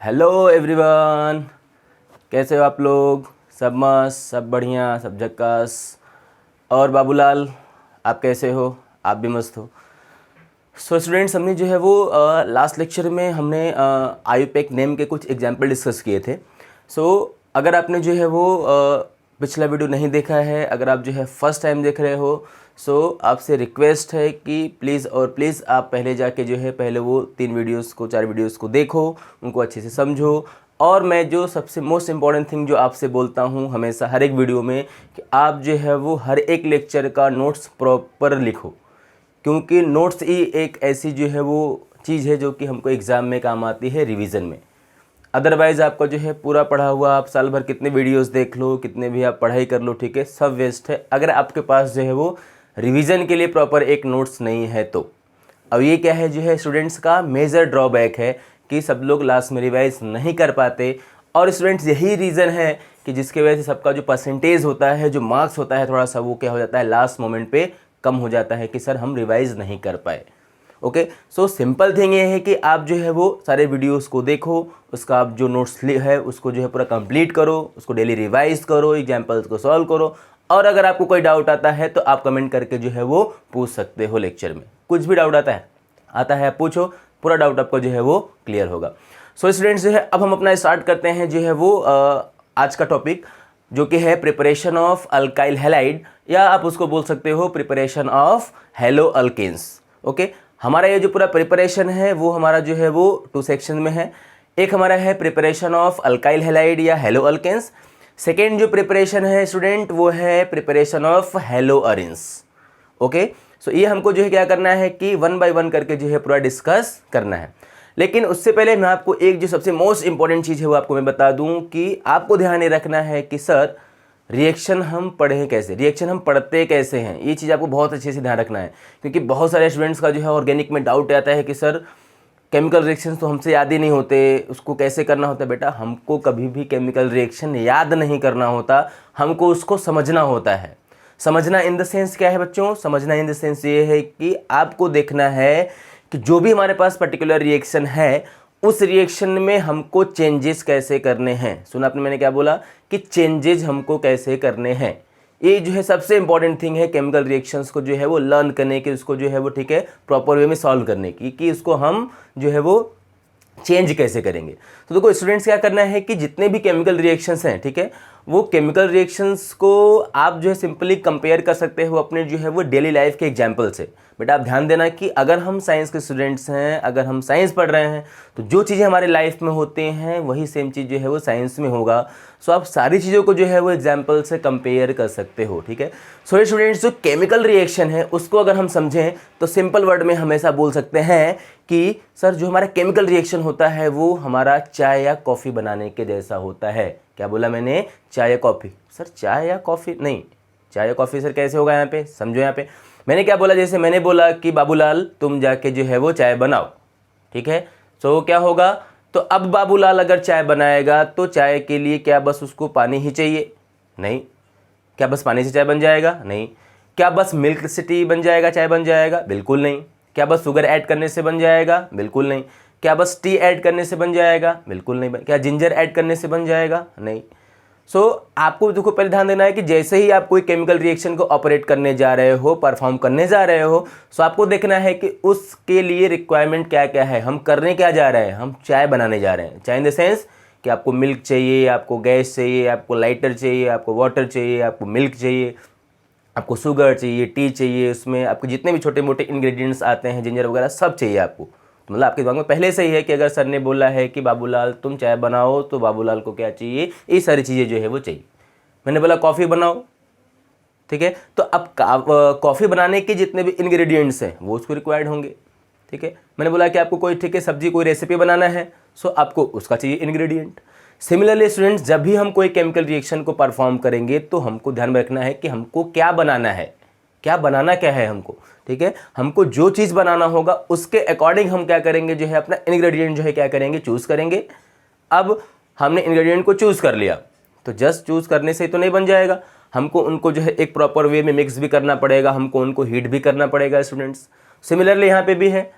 Hello everyone, कैसे हो आप लोग? सब मस्त, सब बढ़िया, सब झक्कास। और बाबूलाल, आप कैसे हो? आप भी मस्त हो? सो स्टूडेंट्स, हमने जो है वो लास्ट लेक्चर में हमने आयुपेक नेम के कुछ एग्जाम्पल डिस्कस किए थे। अगर आपने जो है वो पिछला वीडियो नहीं देखा है, अगर आप जो है फर्स्ट टाइम देख रहे हो, आपसे रिक्वेस्ट है कि प्लीज़ आप पहले जाके जो है पहले वो 4 वीडियोस को देखो, उनको अच्छे से समझो। और मैं जो सबसे मोस्ट इम्पॉर्टेंट थिंग जो आपसे बोलता हूँ हमेशा हर एक वीडियो में, कि आप जो है वो हर एक लेक्चर का नोट्स प्रॉपर लिखो, क्योंकि नोट्स ही एक ऐसी जो है वो चीज़ है जो कि हमको एग्ज़ाम में काम आती है रिवीजन में। अदरवाइज़ आपका जो है पूरा पढ़ा हुआ आप साल भर कितने वीडियोस देख लो, कितने भी आप पढ़ाई कर लो, ठीक है, सब वेस्ट है अगर आपके पास जो है वो रिवीजन के लिए प्रॉपर एक नोट्स नहीं है तो। अब ये क्या है जो है स्टूडेंट्स का मेजर ड्रॉबैक है कि सब लोग लास्ट में रिवाइज नहीं कर पाते। और स्टूडेंट्स यही रीज़न है कि जिसकी वजह से सबका जो परसेंटेज होता है, जो मार्क्स होता है, थोड़ा सा वो क्या हो जाता है, लास्ट मोमेंट पे कम हो जाता है कि सर हम रिवाइज नहीं कर पाए। ओके, सो सिंपल थिंग ये है कि आप जो है वो सारे वीडियोस को देखो, उसका आप जो नोट्स है उसको जो है पूरा कंप्लीट करो, उसको डेली रिवाइज करो, एग्जाम्पल्स को सॉल्व करो। और अगर आपको कोई डाउट आता है तो आप कमेंट करके जो है वो पूछ सकते हो लेक्चर में। कुछ भी डाउट आता है पूछो, पूरा डाउट आपको जो है वो क्लियर होगा। सो स्टूडेंट्स जो है अब हम अपना स्टार्ट करते हैं जो है वो आज का टॉपिक, जो कि है प्रिपरेशन ऑफ अल्काइल हैलाइड, या आप उसको बोल सकते हो preparation of haloalkanes. Okay, हमारा ये जो पूरा प्रिपरेशन है वो हमारा जो है वो 2 सेक्शन में है। एक हमारा है प्रिपरेशन ऑफ अल्काइल हैलाइड या हेलो अल्केन्स। सेकेंड जो प्रिपरेशन है स्टूडेंट वो है preparation of haloarenes. Okay, so ये हमको जो है क्या करना है कि 1 बाय 1 करके जो है पूरा डिस्कस करना है। लेकिन उससे पहले मैं आपको एक जो सबसे मोस्ट इंपॉर्टेंट चीज़ है वो आपको मैं बता दूं कि आपको ध्यान ये रखना है कि सर रिएक्शन हम पढ़ें कैसे, रिएक्शन हम पढ़ते कैसे हैं, ये चीज़ आपको बहुत अच्छे से ध्यान रखना है। क्योंकि बहुत सारे स्टूडेंट्स का जो है ऑर्गेनिक में डाउट आता है कि सर केमिकल रिएक्शन तो हमसे याद ही नहीं होते, उसको कैसे करना होता है। बेटा, हमको कभी भी केमिकल रिएक्शन याद नहीं करना होता, हमको उसको समझना होता है। समझना इन द सेंस क्या है बच्चों? समझना इन द सेंस ये है कि आपको देखना है कि जो भी हमारे पास पर्टिकुलर रिएक्शन है उस रिएक्शन में हमको चेंजेस कैसे करने हैं। सुना आपने मैंने क्या बोला कि चेंजेस हमको कैसे करने हैं। ये जो है सबसे इंपॉर्टेंट थिंग है केमिकल रिएक्शंस को जो है वो लर्न करने की, उसको जो है वो ठीक है प्रॉपर वे में सॉल्व करने की, कि उसको हम जो है वो चेंज कैसे करेंगे। तो देखो स्टूडेंट्स, क्या करना है कि जितने भी केमिकल रिएक्शंस हैं, ठीक है, वो केमिकल रिएक्शंस को आप जो है सिंपली कंपेयर कर सकते हो अपने जो है वो डेली लाइफ के एग्जांपल से। बेटा आप ध्यान देना कि अगर हम साइंस के स्टूडेंट्स हैं, अगर हम साइंस पढ़ रहे हैं, तो जो चीज़ें हमारे लाइफ में होती हैं वही सेम चीज़ जो है वो साइंस में होगा। सो आप सारी चीज़ों को जो है वो एग्जाम्पल से कंपेयर कर सकते हो, ठीक है। सो स्टूडेंट्स, जो केमिकल रिएक्शन है उसको अगर हम समझें तो सिंपल वर्ड में हमेशा बोल सकते हैं कि सर जो हमारा केमिकल रिएक्शन होता है वो हमारा चाय या कॉफ़ी बनाने के जैसा होता है। क्या बोला मैंने? चाय या कॉफ़ी। सर चाय या कॉफ़ी नहीं, चाय या कॉफ़ी सर कैसे होगा? यहाँ पे समझो, यहाँ पे मैंने क्या बोला, जैसे मैंने बोला कि बाबूलाल तुम जाके जो है वो चाय बनाओ, ठीक है। सो क्या होगा, तो अब बाबूलाल अगर चाय बनाएगा तो चाय के लिए क्या बस उसको पानी ही चाहिए? नहीं। क्या बस पानी से चाय बन जाएगा? नहीं। क्या बस मिल्क से टी बन जाएगा, चाय बन जाएगा? बिल्कुल नहीं। क्या बस शुगर ऐड करने से बन जाएगा? बिल्कुल नहीं। क्या बस टी ऐड करने से बन जाएगा? बिल्कुल नहीं। क्या जिंजर ऐड करने से बन जाएगा? नहीं। आपको देखो पहले ध्यान देना है कि जैसे ही आप कोई केमिकल रिएक्शन को ऑपरेट करने जा रहे हो, परफॉर्म करने जा रहे हो, आपको देखना है कि उसके लिए रिक्वायरमेंट क्या क्या है, हम करने क्या जा रहे हैं, हम चाय बनाने जा रहे हैं। चाय इन द सेंस कि आपको मिल्क चाहिए, आपको गैस चाहिए, आपको लाइटर चाहिए, आपको वाटर चाहिए, आपको मिल्क चाहिए, आपको शुगर चाहिए, टी चाहिए, उसमें आपको जितने भी छोटे मोटे इंग्रेडिएंट्स आते हैं, जिंजर वगैरह सब चाहिए आपको। तो मतलब आपके दिमाग में पहले से ही है कि अगर सर ने बोला है कि बाबूलाल तुम चाय बनाओ, तो बाबूलाल को क्या चाहिए? ये सारी चीज़ें जो है वो चाहिए। मैंने बोला कॉफ़ी बनाओ, ठीक है, तो अब कॉफ़ी बनाने के जितने भी इंग्रेडिएंट्स हैं वो उसको रिक्वायर्ड होंगे, ठीक है। मैंने बोला कि आपको कोई ठीक है सब्जी कोई रेसिपी बनाना है, आपको उसका चाहिए इंग्रेडिएंट। सिमिलरली स्टूडेंट्स, जब भी हम कोई केमिकल रिएक्शन को परफॉर्म करेंगे तो हमको ध्यान में रखना है कि हमको क्या बनाना है, क्या बनाना क्या है हमको, ठीक है। हमको जो चीज़ बनाना होगा उसके अकॉर्डिंग हम क्या करेंगे, जो है अपना इंग्रेडिएंट जो है क्या करेंगे, चूज़ करेंगे। अब हमने इंग्रेडिएंट को चूज़ कर लिया, तो जस्ट चूज़ करने से तो नहीं बन जाएगा, हमको उनको जो है एक प्रॉपर वे में मिक्स भी करना पड़ेगा, हमको उनको हीट भी करना पड़ेगा स्टूडेंट्स। सिमिलरली यहाँ पे भी है,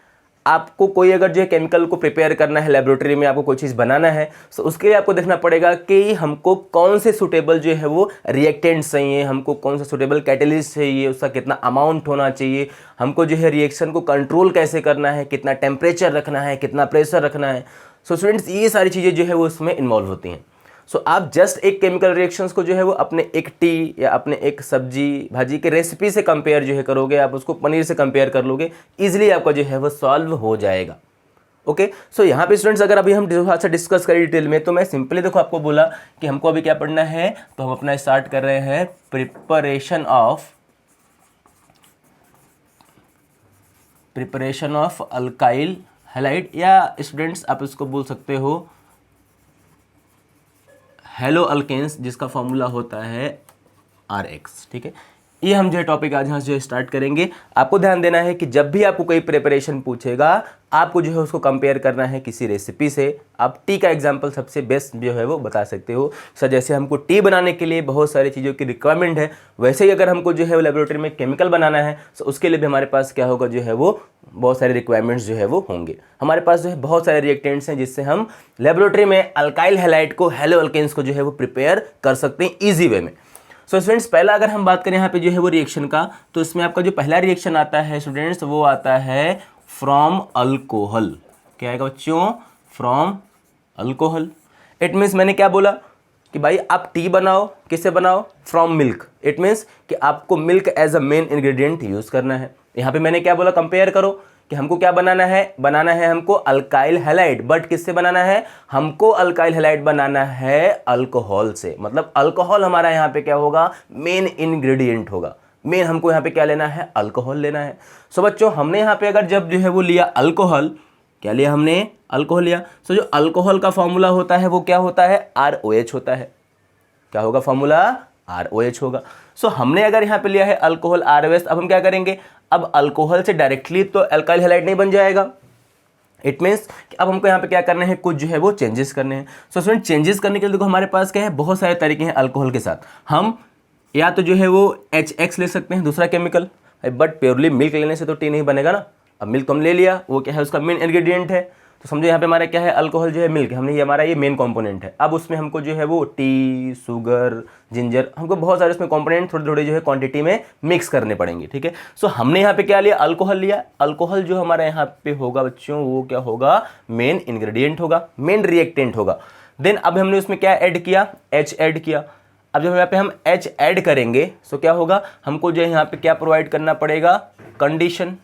आपको कोई अगर जो है केमिकल को प्रिपेयर करना है लेबोरेटरी में, आपको कोई चीज़ बनाना है, तो उसके लिए आपको देखना पड़ेगा कि हमको कौन से सुटेबल जो है वो रिएक्टेंट्स चाहिए, हमको कौन सा सुटेबल कैटलिस्ट चाहिए, उसका कितना अमाउंट होना चाहिए, हमको जो है रिएक्शन को कंट्रोल कैसे करना है, कितना टेम्परेचर रखना है, कितना प्रेशर रखना है। सो स्टूडेंट्स, ये सारी चीज़ें जो है वो उसमें इन्वॉल्व होती हैं। सो आप जस्ट एक केमिकल रिएक्शंस को जो है वो अपने एक टी या अपने एक सब्जी भाजी के रेसिपी से कंपेयर जो है करोगे, आप उसको पनीर से कंपेयर कर लोगे, इजीली आपका जो है वो सॉल्व हो जाएगा। ओके, सो यहाँ पे स्टूडेंट्स अगर अभी हम थोड़ा सा डिस्कस करें डिटेल में, तो मैं सिंपली देखो आपको बोला कि हमको अभी क्या पढ़ना है, तो हम अपना स्टार्ट कर रहे हैं प्रिपरेशन ऑफ अल्काइल हैलाइड, या स्टूडेंट्स आप इसको बोल सकते हो हेलो अल्केन्स, जिसका फॉर्मूला होता है RX। ठीक है, ये हम जो है टॉपिक आज यहाँ से स्टार्ट करेंगे। आपको ध्यान देना है कि जब भी आपको कोई प्रिपरेशन पूछेगा, आपको जो है उसको कंपेयर करना है किसी रेसिपी से। आप टी का एग्जांपल सबसे बेस्ट जो है वो बता सकते हो। सर जैसे हमको टी बनाने के लिए बहुत सारी चीज़ों की रिक्वायरमेंट है, वैसे ही अगर हमको जो है वो लेबोरेटरी में केमिकल बनाना है, तो उसके लिए भी हमारे पास क्या होगा, जो है वो बहुत सारे रिक्वायरमेंट्स जो है वो होंगे। हमारे पास जो है बहुत सारे रिएक्टेंट्स हैं जिससे हम लेबोरेटरी में अल्काइल हैलाइड को, हेलो अल्केन्स को जो है वो प्रिपेयर कर सकते हैं ईजी वे में। सो स्टूडेंट्स, पहला अगर हम बात करें यहाँ पे जो है वो रिएक्शन का, तो इसमें आपका जो पहला रिएक्शन आता है स्टूडेंट्स, वो आता है फ्रॉम अल्कोहल। क्या आएगा बच्चों? From alcohol. इट मीन्स मैंने क्या बोला कि भाई आप टी बनाओ, किससे बनाओ? From milk. इट मीन्स कि आपको milk as a main ingredient use करना है। यहाँ पे मैंने क्या बोला, कंपेयर करो कि हमको क्या बनाना है हमको अल्काइल हैलाइड, बट किससे बनाना है? हमको अल्काइल हैलाइड बनाना है अल्कोहल से। मतलब अल्कोहल हमारा यहाँ पे क्या होगा? मेन इंग्रेडिएंट होगा। मेन हमको यहाँ पे क्या लेना है? अल्कोहल लेना है। सो बच्चों, हमने यहाँ पे अगर जब जो है वो लिया अल्कोहल, क्या लिया हमने? अल्कोहल लिया। सो जो अल्कोहल का फॉर्मूला होता है वो क्या होता है? ROH होता है। क्या होगा फॉर्मूला? ROH होगा। सो हमने अगर यहाँ पे लिया है अल्कोहल ROH, अब हम क्या करेंगे? अब अल्कोहल से डायरेक्टली तो अल्काइल हैलाइड नहीं बन जाएगा। इट मीन्स कि अब हमको यहाँ पे क्या करना है? कुछ जो है वो चेंजेस करने हैं। सो स्टूडेंट, चेंजेस करने के लिए देखो हमारे पास क्या है, बहुत सारे तरीके हैं अल्कोहल के साथ। हम या तो जो है वो HX ले सकते हैं, दूसरा केमिकल, बट प्योरली मिल्क लेने से तो टी नहीं बनेगा ना। अब मिल्क तो हम ले लिया, वो क्या है? उसका मेन इंग्रेडिएंट है। तो समझो यहाँ पे हमारा क्या है? अल्कोहल जो है मिल्क, हमने ये हमारा ये मेन कंपोनेंट है। अब उसमें हमको जो है वो टी, शुगर, जिंजर, हमको बहुत सारे उसमें कंपोनेंट थोड़े थोड़े जो है क्वांटिटी में मिक्स करने पड़ेंगे। ठीक है, सो हमने यहाँ पे क्या लिया? अल्कोहल लिया। अल्कोहल जो हमारा यहाँ पे होगा बच्चों, वो क्या होगा? मेन इंग्रेडिएंट होगा, मेन रिएक्टेंट होगा। देन अब हमने उसमें क्या ऐड किया? H ऐड किया। अब जब यहाँ पे हम H ऐड करेंगे, सो क्या होगा? हमको जो है यहाँ पे क्या प्रोवाइड करना पड़ेगा? कंडीशन।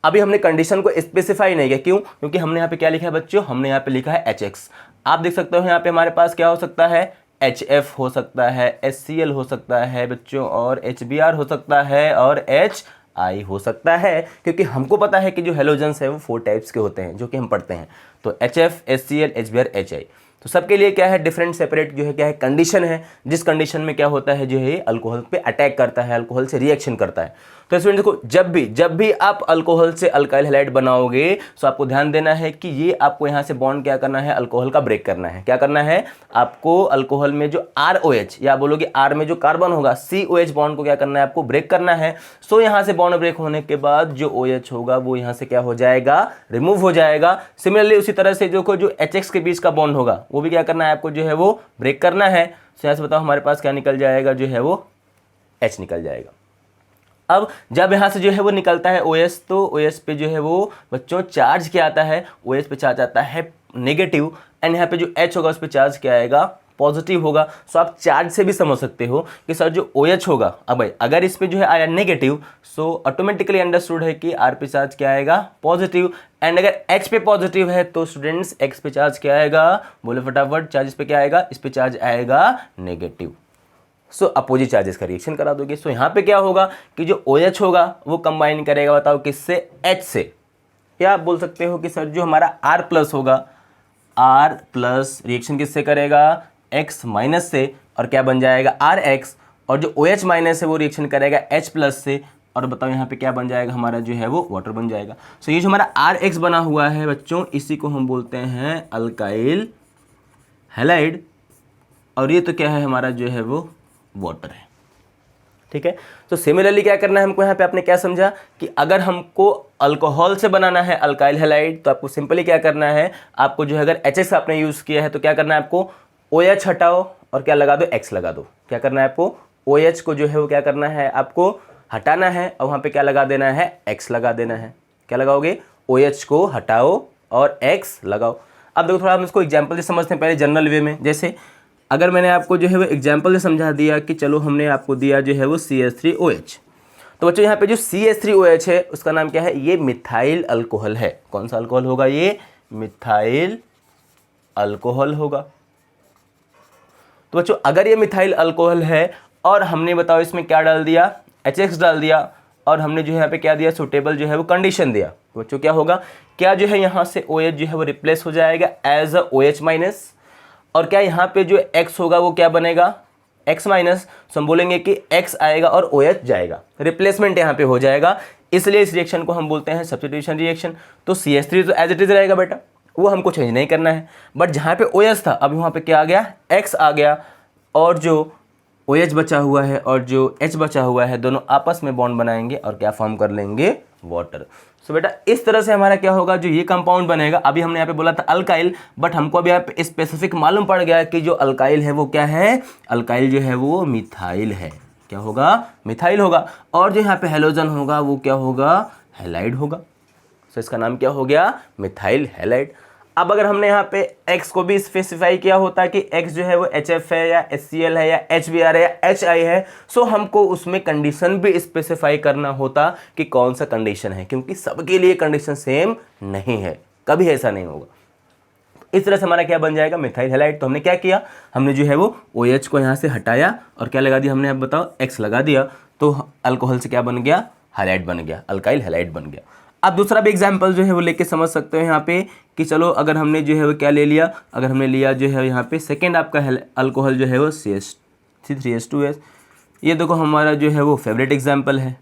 अभी हमने कंडीशन को स्पेसिफाई नहीं किया, क्यों? क्योंकि हमने यहाँ पे क्या लिखा है बच्चों? हमने यहाँ पे लिखा है HX। आप देख सकते हो यहाँ पे हमारे पास क्या हो सकता है? HF हो सकता है, HCl हो सकता है बच्चों, और HBr हो सकता है, और HI हो सकता है, क्योंकि हमको पता है कि जो हेलोजेंस है वो 4 टाइप्स के होते हैं जो कि हम पढ़ते हैं। तो HF, HCl, HBr, HI, तो सबके लिए क्या है? डिफरेंट सेपरेट जो है क्या है? कंडीशन है, जिस कंडीशन में क्या होता है, जो है अल्कोहल पे अटैक करता है, अल्कोहल से रिएक्शन करता है। तो स्टूडेंट देखो, जब भी आप अल्कोहल से अल्काइल हैलाइड बनाओगे, तो आपको ध्यान देना है कि ये आपको यहाँ से बॉन्ड क्या करना है? अल्कोहल का ब्रेक करना है। क्या करना है? आपको अल्कोहल में जो ROH, या बोलोगे R में जो कार्बन होगा, COH बॉन्ड को क्या करना है? आपको ब्रेक करना है। सो यहाँ से बॉन्ड ब्रेक होने के बाद जो OH होगा वो यहाँ से क्या हो जाएगा? रिमूव हो जाएगा। सिमिलरली उसी तरह से जो HX के बीच का बॉन्ड होगा, वो भी क्या करना है? आपको जो है वो ब्रेक करना है। सो यहाँ से बताओ हमारे पास क्या निकल जाएगा? जो है वो H निकल जाएगा। अब जब यहाँ से जो है वो निकलता है OS, तो OS पे जो है वो बच्चों चार्ज क्या आता है? OS पे चार्ज आता है नेगेटिव, एंड यहाँ पे जो H होगा उस पे चार्ज क्या आएगा? पॉजिटिव होगा। सो आप चार्ज से भी समझ सकते हो कि सर जो OH होगा, अब भाई अगर इस पे जो है आया नेगेटिव, सो ऑटोमेटिकली अंडरस्टूड है कि R पे चार्ज क्या आएगा? पॉजिटिव। एंड अगर H पे पॉजिटिव है तो स्टूडेंट्स X पे चार्ज क्या आएगा? बोले फटाफट, चार्ज इस पे क्या आएगा? इस पे चार्ज आएगा नेगेटिव। सो अपोजिट चार्जेस का रिएक्शन करा दोगे। सो यहाँ पे क्या होगा कि जो OH होगा वो कंबाइन करेगा, बताओ किससे? H से। या आप बोल सकते हो कि सर जो हमारा R प्लस होगा, R प्लस रिएक्शन किससे करेगा? X माइनस से, और क्या बन जाएगा? RX। और जो OH माइनस है वो रिएक्शन करेगा H प्लस से, और बताओ यहाँ पे क्या बन जाएगा? हमारा जो है वो वाटर बन जाएगा। सो ये जो हमारा RX बना हुआ है बच्चों, इसी को हम बोलते हैं अल्काइल हैलाइड, और ये तो क्या है? हमारा जो है वो वाटर है। ठीक है। तो सिमिलरली क्या करना है हमको, यहाँ पे आपने क्या समझा कि अगर हमको अल्कोहल से बनाना है अल्काइल हैलाइड तो आपको सिंपली क्या करना है, आपको जो है अगर HX आपने यूज़ किया है तो क्या करना है आपको OH हटाओ और क्या लगा दो, X लगा दो। क्या करना है आपको, OH को जो है वो क्या करना है आपको हटाना है और वहाँ पे क्या लगा देना है, X लगा देना है। क्या लगाओगे, OH को हटाओ और X लगाओ। अब देखो थोड़ा हम इसको एग्जाम्पल से समझते हैं पहले जनरल वे में। जैसे अगर मैंने आपको जो है वो एग्जाम्पल से समझा दिया कि चलो हमने आपको दिया जो है वो CH3OH, तो बच्चों यहाँ पे जो CH3OH है उसका नाम क्या है, ये मिथाइल अल्कोहल है। कौन सा अल्कोहल होगा, ये मिथाइल अल्कोहल होगा। तो बच्चों अगर ये मिथाइल अल्कोहल है और हमने बताओ इसमें क्या डाल दिया, HX डाल दिया और हमने जो है यहाँ पे क्या दिया, सुटेबल जो है वो कंडीशन दिया, तो बच्चों क्या होगा, क्या जो है यहाँ से OH जो है वो रिप्लेस हो जाएगा एज अ OH माइनस, और क्या यहाँ पे जो X होगा वो क्या बनेगा, X माइनस। तो हम बोलेंगे कि X आएगा और OH जाएगा, रिप्लेसमेंट यहाँ पे हो जाएगा, इसलिए इस रिएक्शन को हम बोलते हैं सब्स्टिट्यूशन रिएक्शन। तो CH3 तो एज इट इज रहेगा बेटा, वो हमको चेंज नहीं करना है। बट जहाँ पे OH था अब वहाँ पे क्या आ गया, X आ गया, और जो OH बचा हुआ है और जो H बचा हुआ है दोनों आपस में बॉन्ड बनाएंगे और क्या फॉर्म कर लेंगे, वाटर। सो बेटा इस तरह से हमारा क्या होगा, जो ये कंपाउंड बनेगा। अभी हमने यहाँ पे बोला था अल्काइल, बट हमको अभी यहाँ पे स्पेसिफिक मालूम पड़ गया कि जो अल्काइल है वो क्या है, अल्काइल जो है वो मिथाइल है। क्या होगा, मिथाइल होगा। और जो यहाँ पे हेलोजन होगा वो क्या होगा, हैलाइड होगा। सो इसका नाम क्या हो गया, मिथाइल हैलाइड। अब अगर हमने यहाँ पे X को भी स्पेसिफाई किया होता कि X जो है वो HF है या HCl है या HBr है या HI है, सो हमको उसमें कंडीशन भी स्पेसिफाई करना होता कि कौन सा कंडीशन है, क्योंकि सबके लिए कंडीशन सेम नहीं है, कभी ऐसा नहीं होगा। इस तरह से हमारा क्या बन जाएगा, मिथाइल हैलाइड। तो हमने क्या किया, हमने जो है वो OH को यहाँ से हटाया और क्या लगा दिया हमने, अब बताओ X लगा दिया, तो अल्कोहल से क्या बन गया, हैलाइड बन गया, अल्काइल हैलाइड बन गया। अब दूसरा भी एग्जाम्पल जो है वो लेके समझ सकते हो यहाँ पे कि चलो अगर हमने जो है वो क्या ले लिया, अगर हमने लिया जो है यहाँ पे सेकेंड आपका अल्कोहल जो है वो CH3H2S, ये देखो हमारा जो है वो फेवरेट एग्जाम्पल है,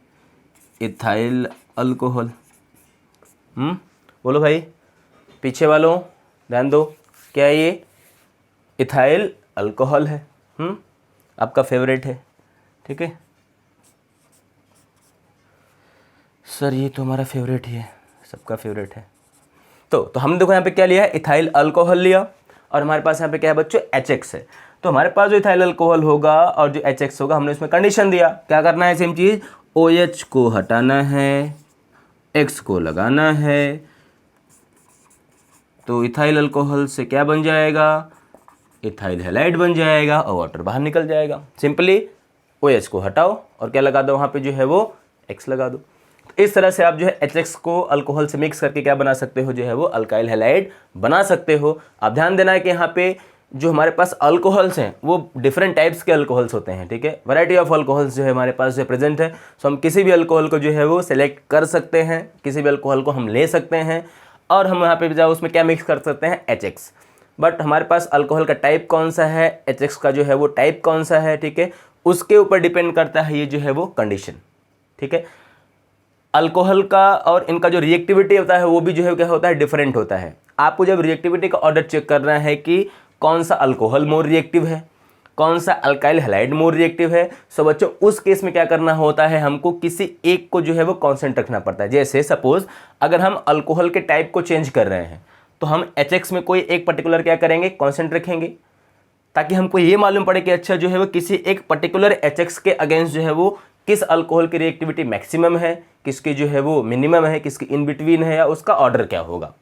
इथाइल अल्कोहल। बोलो भाई, पीछे वालों ध्यान दो, क्या ये इथाइल अल्कोहल है, आपका फेवरेट है, ठीक है सर, ये तो हमारा फेवरेट ही है, सबका फेवरेट है। तो हम देखो यहाँ पे क्या लिया है, इथाइल अल्कोहल लिया, और हमारे पास यहाँ पे क्या है बच्चों, HX है। तो हमारे पास जो इथाइल अल्कोहल होगा और जो HX होगा, हमने उसमें कंडीशन दिया, क्या करना है, सेम चीज़, OH को हटाना है, X को लगाना है, तो इथाइल अल्कोहल से क्या बन जाएगा, इथाइल हैलाइड बन जाएगा और वाटर बाहर निकल जाएगा। सिंपली OH को हटाओ और क्या लगा दो, वहाँ पे जो है वो X लगा दो। इस तरह से आप जो है HX को अल्कोहल से मिक्स करके क्या बना सकते हो, जो है वो अल्काइल हैलाइड बना सकते हो। आप ध्यान देना है कि यहाँ पे जो हमारे पास अल्कोहल्स हैं वो डिफरेंट टाइप्स के अल्कोहल्स होते हैं, ठीक है, वैरायटी ऑफ अल्कोहल्स जो है हमारे पास जो प्रेजेंट है। सो हम किसी भी अल्कोहल को जो है वो सिलेक्ट कर सकते हैं, किसी भी अल्कोहल को हम ले सकते हैं और हम यहाँ पे जाओ उसमें क्या मिक्स कर सकते हैं, HX। बट हमारे पास अल्कोहल का टाइप कौन सा है, HX का जो है वो टाइप कौन सा है, ठीक है, उसके ऊपर डिपेंड करता है ये जो है वो कंडीशन, ठीक है। अल्कोहल का और इनका जो रिएक्टिविटी होता है वो भी जो है क्या होता है, डिफरेंट होता है। आपको जब रिएक्टिविटी का ऑर्डर चेक करना है कि कौन सा अल्कोहल मोर रिएक्टिव है, कौन सा अल्काइल हैलाइड मोर रिएक्टिव है, सो बच्चों उस केस में क्या करना होता है, हमको किसी एक को जो है वो कांस्टेंट रखना पड़ता है। जैसे सपोज अगर हम अल्कोहल के टाइप को चेंज कर रहे हैं तो हम HX में कोई एक पर्टिकुलर क्या करेंगे, कांस्टेंट रखेंगे, ताकि हमको ये मालूम पड़े कि अच्छा जो है वो किसी एक पर्टिकुलर HX के अगेंस्ट जो है वो किस अल्कोहल की रिएक्टिविटी मैक्सिमम है, किसकी जो है वो मिनिमम है, किसकी इन बिटवीन है, या उसका ऑर्डर क्या होगा।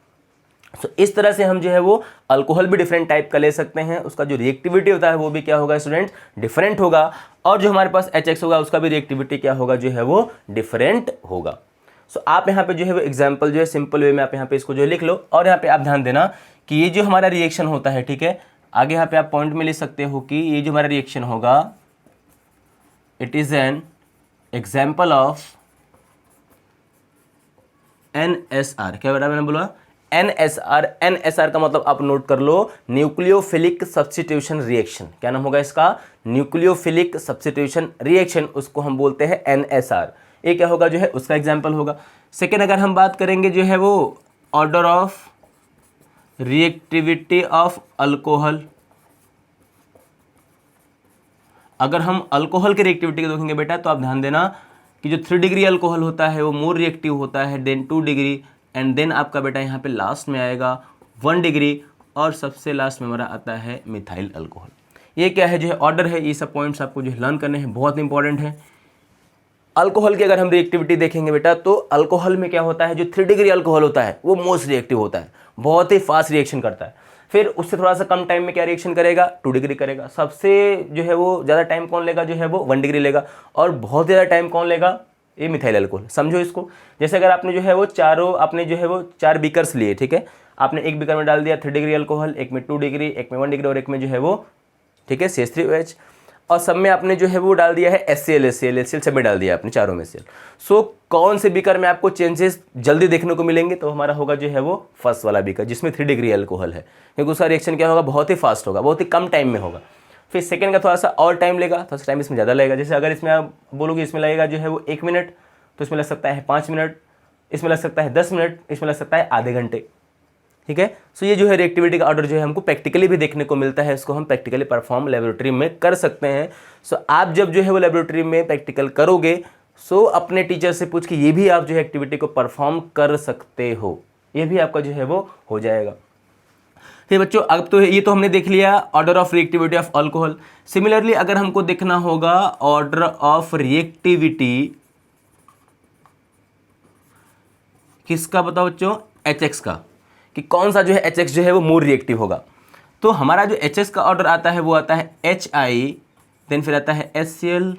सो इस तरह से हम जो है वो अल्कोहल भी डिफरेंट टाइप का ले सकते हैं, उसका जो रिएक्टिविटी होता है वो भी क्या होगा स्टूडेंट, डिफरेंट होगा, और जो हमारे पास HX होगा उसका भी रिएक्टिविटी क्या होगा, जो है वो डिफरेंट होगा। सो आप यहाँ पे जो है वो एग्जाम्पल जो है सिंपल वे में आप यहाँ पे इसको जो लिख लो, और यहाँ पे आप ध्यान देना कि ये जो हमारा रिएक्शन होता है, ठीक है, आगे यहाँ पे आप पॉइंट में लिख सकते हो कि ये जो हमारा रिएक्शन होगा, it is an example of NSR। क्या बेटा मैंने बोला, NSR। NSR का मतलब आप नोट कर लो, न्यूक्लियोफिलिक सब्स्टिट्यूशन रिएक्शन। क्या नाम होगा इसका, न्यूक्लियोफिलिक सब्स्टिट्यूशन रिएक्शन, उसको हम बोलते हैं NSR। ये क्या होगा, जो है उसका एग्जाम्पल होगा। सेकेंड अगर हम बात करेंगे जो है वो order of reactivity of alcohol अगर हम अल्कोहल की रिएक्टिविटी को देखेंगे बेटा तो आप ध्यान देना कि जो 3 डिग्री अल्कोहल होता है वो मोर रिएक्टिव होता है देन 2 डिग्री, एंड देन आपका बेटा यहाँ पे लास्ट में आएगा 1 डिग्री, और सबसे लास्ट में हमारा आता है मिथाइल अल्कोहल। ये क्या है जो है ऑर्डर है, ये सब पॉइंट्स आपको जो है लर्न करने हैं, बहुत इंपॉर्टेंट है। अल्कोहल की अगर हम रिएक्टिविटी देखेंगे बेटा तो अल्कोहल में क्या होता है, जो 3 डिग्री अल्कोहल होता है वो मोस्ट रिएक्टिव होता है, बहुत ही फास्ट रिएक्शन करता है। फिर उससे थोड़ा सा कम टाइम में क्या रिएक्शन करेगा, 2 डिग्री करेगा। सबसे जो है वो ज़्यादा टाइम कौन लेगा, जो है वो 1 डिग्री लेगा। और बहुत ज़्यादा टाइम कौन लेगा, ये मिथाइल अल्कोहल। समझो इसको, जैसे अगर आपने जो है वो आपने जो है वो 4 बीकर्स लिए, ठीक है, आपने एक बीकर में डाल दिया 3 डिग्री अल्कोहल, एक में 2 डिग्री, एक में 1 डिग्री और एक में जो है वो, ठीक है, CH3OH, और सब में आपने जो है वो डाल दिया है HCl सब में डाल दिया आपने, चारों में से। सो कौन से बीकर में आपको चेंजेस जल्दी देखने को मिलेंगे, तो हमारा होगा जो है वो फर्स्ट वाला बीकर जिसमें 3 डिग्री अल्कोहल है, क्योंकि उसका रिएक्शन क्या होगा, बहुत ही फास्ट होगा, बहुत ही कम टाइम में होगा। फिर सेकंड का थोड़ा सा और टाइम लेगा, थोड़ा सा टाइम इसमें ज़्यादा लगेगा। जैसे अगर इसमें आप बोलोगे इसमें लगेगा जो है वो 1 मिनट, तो इसमें लग सकता है 5 मिनट, इसमें लग सकता है 10 मिनट, इसमें लग सकता है आधे घंटे, ठीक है। सो ये जो है रिएक्टिविटी का ऑर्डर जो है हमको प्रैक्टिकली भी देखने को मिलता है, इसको हम प्रैक्टिकली परफॉर्म लेबोरेटरी में कर सकते हैं। सो आप जब जो है वो लेबोरेटरी में प्रैक्टिकल करोगे, सो अपने टीचर से पूछ के ये भी आप जो है एक्टिविटी को परफॉर्म कर सकते हो, ये भी आपका जो है वो हो जाएगा। फिर बच्चों अब तो ये तो हमने देख लिया order of reactivity of alcohol. Similarly अगर हमको देखना होगा ऑर्डर ऑफ रिएक्टिविटी किसका, बताओ बच्चों, HX का, कि कौन सा जो है HX जो है वो मोर रिएक्टिव होगा। तो हमारा जो HX का ऑर्डर आता है वो आता है HI, देन फिर आता है HCl,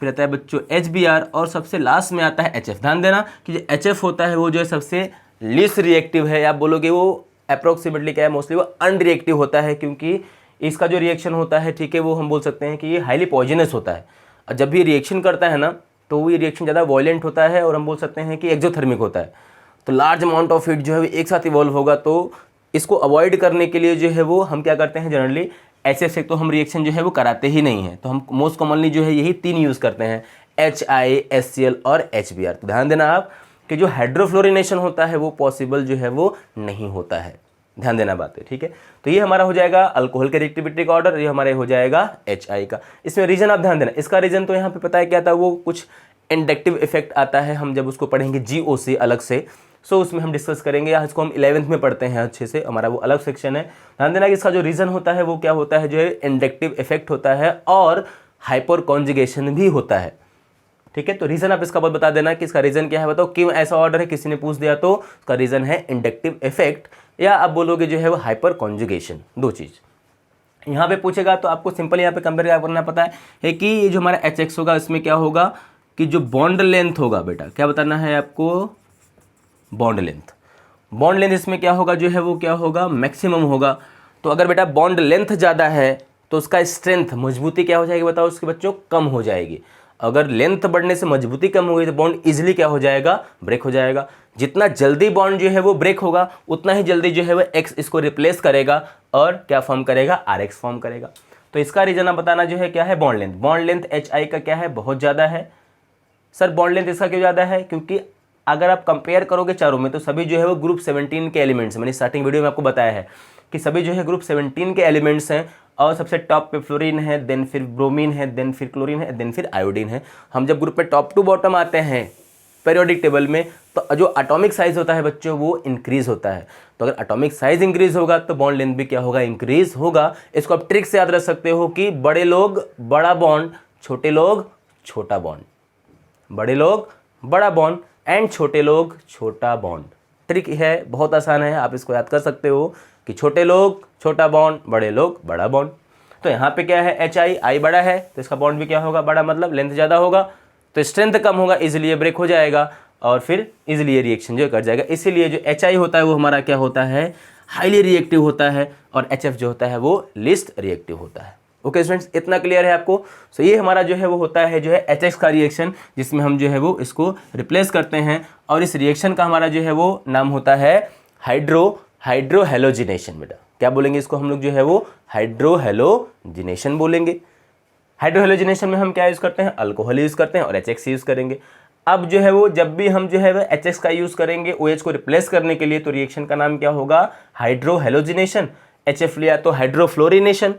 फिर आता है बच्चों HBr, और सबसे लास्ट में आता है HF। ध्यान देना कि जो HF होता है वो जो है सबसे लीस्ट रिएक्टिव है। आप बोलोगे वो अप्रोक्सीमेटली क्या है, मोस्टली वो अनरिएक्टिव होता है, क्योंकि इसका जो रिएक्शन होता है, ठीक है, वो हम बोल सकते हैं कि ये हाईली पॉइजनस होता है। और जब भी रिएक्शन करता है ना तो ये रिएक्शन ज़्यादा वॉयलेंट होता है, और हम बोल सकते हैं कि एक्सोथर्मिक होता है। तो लार्ज अमाउंट ऑफ हीट जो है एक साथ इवॉल्व होगा, तो इसको अवॉइड करने के लिए जो है वो हम क्या करते हैं, जनरली HF से तो हम रिएक्शन जो है वो कराते ही नहीं हैं। तो हम मोस्ट कॉमनली जो है यही 3 यूज़ करते हैं, HI, HCl और HBr। तो ध्यान देना आप कि जो हाइड्रोफ्लोरिनेशन होता है वो पॉसिबल जो है वो नहीं होता है, ध्यान देना बात है, ठीक है। तो ये हमारा हो जाएगा अल्कोहल के रिएक्टिविटी का ऑर्डर, ये हमारे हो जाएगा HI का। इसमें रीजन आप ध्यान देना, इसका रीजन तो यहाँ पे पता है क्या था, वो कुछ इंडक्टिव इफेक्ट आता है, हम जब उसको पढ़ेंगे GOC अलग से, सो उसमें हम डिस्कस करेंगे। आज को हम 11th में पढ़ते हैं अच्छे से, हमारा वो अलग सेक्शन है। ध्यान देना कि इसका जो रीज़न होता है वो क्या होता है, जो है इंडक्टिव इफेक्ट होता है और हाइपर कॉन्जुगेशन भी होता है, ठीक है। तो रीज़न आप इसका बता देना कि इसका रीज़न क्या है, बताओ क्यों ऐसा ऑर्डर है, किसी ने पूछ दिया तो उसका रीज़न है इंडक्टिव इफेक्ट, या आप बोलोगे जो है वो हाइपर कॉन्जुगेशन, दो चीज़। यहाँ पे पूछेगा तो आपको सिंपल यहाँ पे कंपेयर करना पता है कि ये जो हमारा HX होगा इसमें क्या होगा कि जो बॉन्ड लेंथ होगा, बेटा क्या बताना है आपको, बॉन्ड लेंथ। बॉन्ड लेंथ इसमें क्या होगा, जो है वो क्या होगा, मैक्सिमम होगा। तो अगर बेटा बॉन्ड लेंथ ज़्यादा है तो उसका स्ट्रेंथ, मजबूती क्या हो जाएगी, बताओ उसके बच्चों, कम हो जाएगी। अगर लेंथ बढ़ने से मजबूती कम हो गई तो बॉन्ड इजीली क्या हो जाएगा, ब्रेक हो जाएगा। जितना जल्दी बॉन्ड जो है वो ब्रेक होगा उतना ही जल्दी जो है वो X इसको रिप्लेस करेगा और क्या फॉर्म करेगा, RX फॉर्म करेगा। तो इसका रीजन आप बताना जो है क्या है, bond length. Bond length HI का क्या है, बहुत ज़्यादा है। सर बॉन्ड लेंथ इसका क्यों ज़्यादा है, क्योंकि अगर आप कंपेयर करोगे चारों में तो सभी जो है वो ग्रुप 17 के एलिमेंट्स, मैंने स्टार्टिंग वीडियो में आपको बताया है कि सभी जो है ग्रुप 17 के एलिमेंट्स हैं, और सबसे टॉप पे फ्लोरीन है, देन फिर ब्रोमीन है, देन फिर क्लोरीन है, देन फिर आयोडीन है। हम जब ग्रुप में टॉप टू बॉटम आते हैं पीरियोडिक टेबल में तो जो एटॉमिक साइज होता है बच्चों वो इंक्रीज होता है। तो अगर एटॉमिक साइज इंक्रीज होगा तो बॉन्ड लेंथ भी क्या होगा, इंक्रीज होगा। इसको आप ट्रिक से याद रख सकते हो कि बड़े लोग बड़ा बॉन्ड, छोटे लोग छोटा बॉन्ड, बड़े लोग बड़ा बॉन्ड एंड छोटे लोग छोटा बॉन्ड। ट्रिक है, बहुत आसान है, आप इसको याद कर सकते हो कि छोटे लोग छोटा बॉन्ड, बड़े लोग बड़ा बॉन्ड। तो यहाँ पे क्या है, HI, I बड़ा है तो इसका बॉन्ड भी क्या होगा, बड़ा, मतलब लेंथ ज़्यादा होगा तो स्ट्रेंथ कम होगा, इजीली ब्रेक हो जाएगा और फिर इजीली ये रिएक्शन जो कर जाएगा। इसीलिए जो HI होता है वो हमारा क्या होता है, हाईली रिएक्टिव होता है, और HF जो होता है वो लिस्ट रिएक्टिव होता है। ओके स्टूडेंट्स, इतना क्लियर है आपको। सो ये हमारा जो है वो होता है जो है HX का रिएक्शन, जिसमें हम जो है वो इसको रिप्लेस करते हैं, और इस रिएक्शन का हमारा जो है वो नाम होता है हाइड्रोहेलोजिनेशन। बेटा क्या बोलेंगे इसको हम लोग, जो है वो हाइड्रोहेलोजिनेशन बोलेंगे। हाइड्रोहेलोजिनेशन में हम क्या यूज़ करते हैं, अल्कोहल यूज़ करते हैं और HX यूज़ करेंगे। अब जो है वो जब भी हम जो है वो HX का यूज़ करेंगे OH को रिप्लेस करने के लिए, तो रिएक्शन का नाम क्या होगा, हाइड्रोहेलोजिनेशन। HF लिया तो हाइड्रोफ्लोरिनेशन।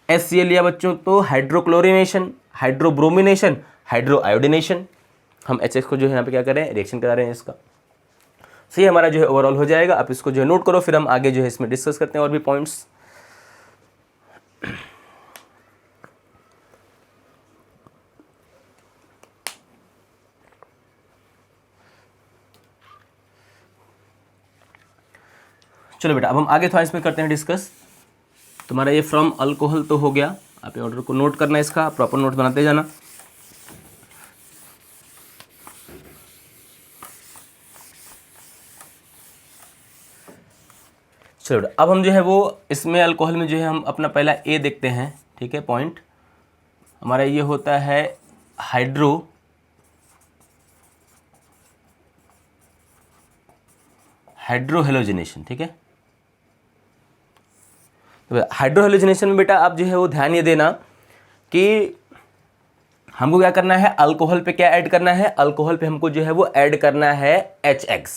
HCl लिया बच्चों तो हाइड्रोक्लोरिनेशन, हाइड्रोब्रोमिनेशन, हाइड्रोआयोडिनेशन। हम HX को जो है यहाँ पे क्या कर रहे हैं, रिएक्शन करा रहे हैं इसका। सो ये हमारा जो है ओवरऑल हो जाएगा। आप इसको जो है नोट करो, फिर हम आगे जो है इसमें डिस्कस करते हैं और भी पॉइंट्स। चलो बेटा अब हम आगे थोड़ा इसमें करते हैं डिस्कस। तुम्हारा ये फ्रॉम अल्कोहल तो हो गया, आप ये ऑर्डर को नोट करना है, इसका प्रॉपर नोट बनाते जाना। चलो बेटा अब हम जो है वो इसमें अल्कोहल में जो है हम अपना पहला ए देखते हैं, ठीक है। पॉइंट हमारा ये होता है हाइड्रोहेलोजिनेशन, ठीक है। तो हाइड्रोहेलोजिनेशन में बेटा आप जो है वो ध्यान ये देना कि हमको क्या करना है, अल्कोहल पे क्या ऐड करना है, अल्कोहल पे हमको जो है वो ऐड करना है HX,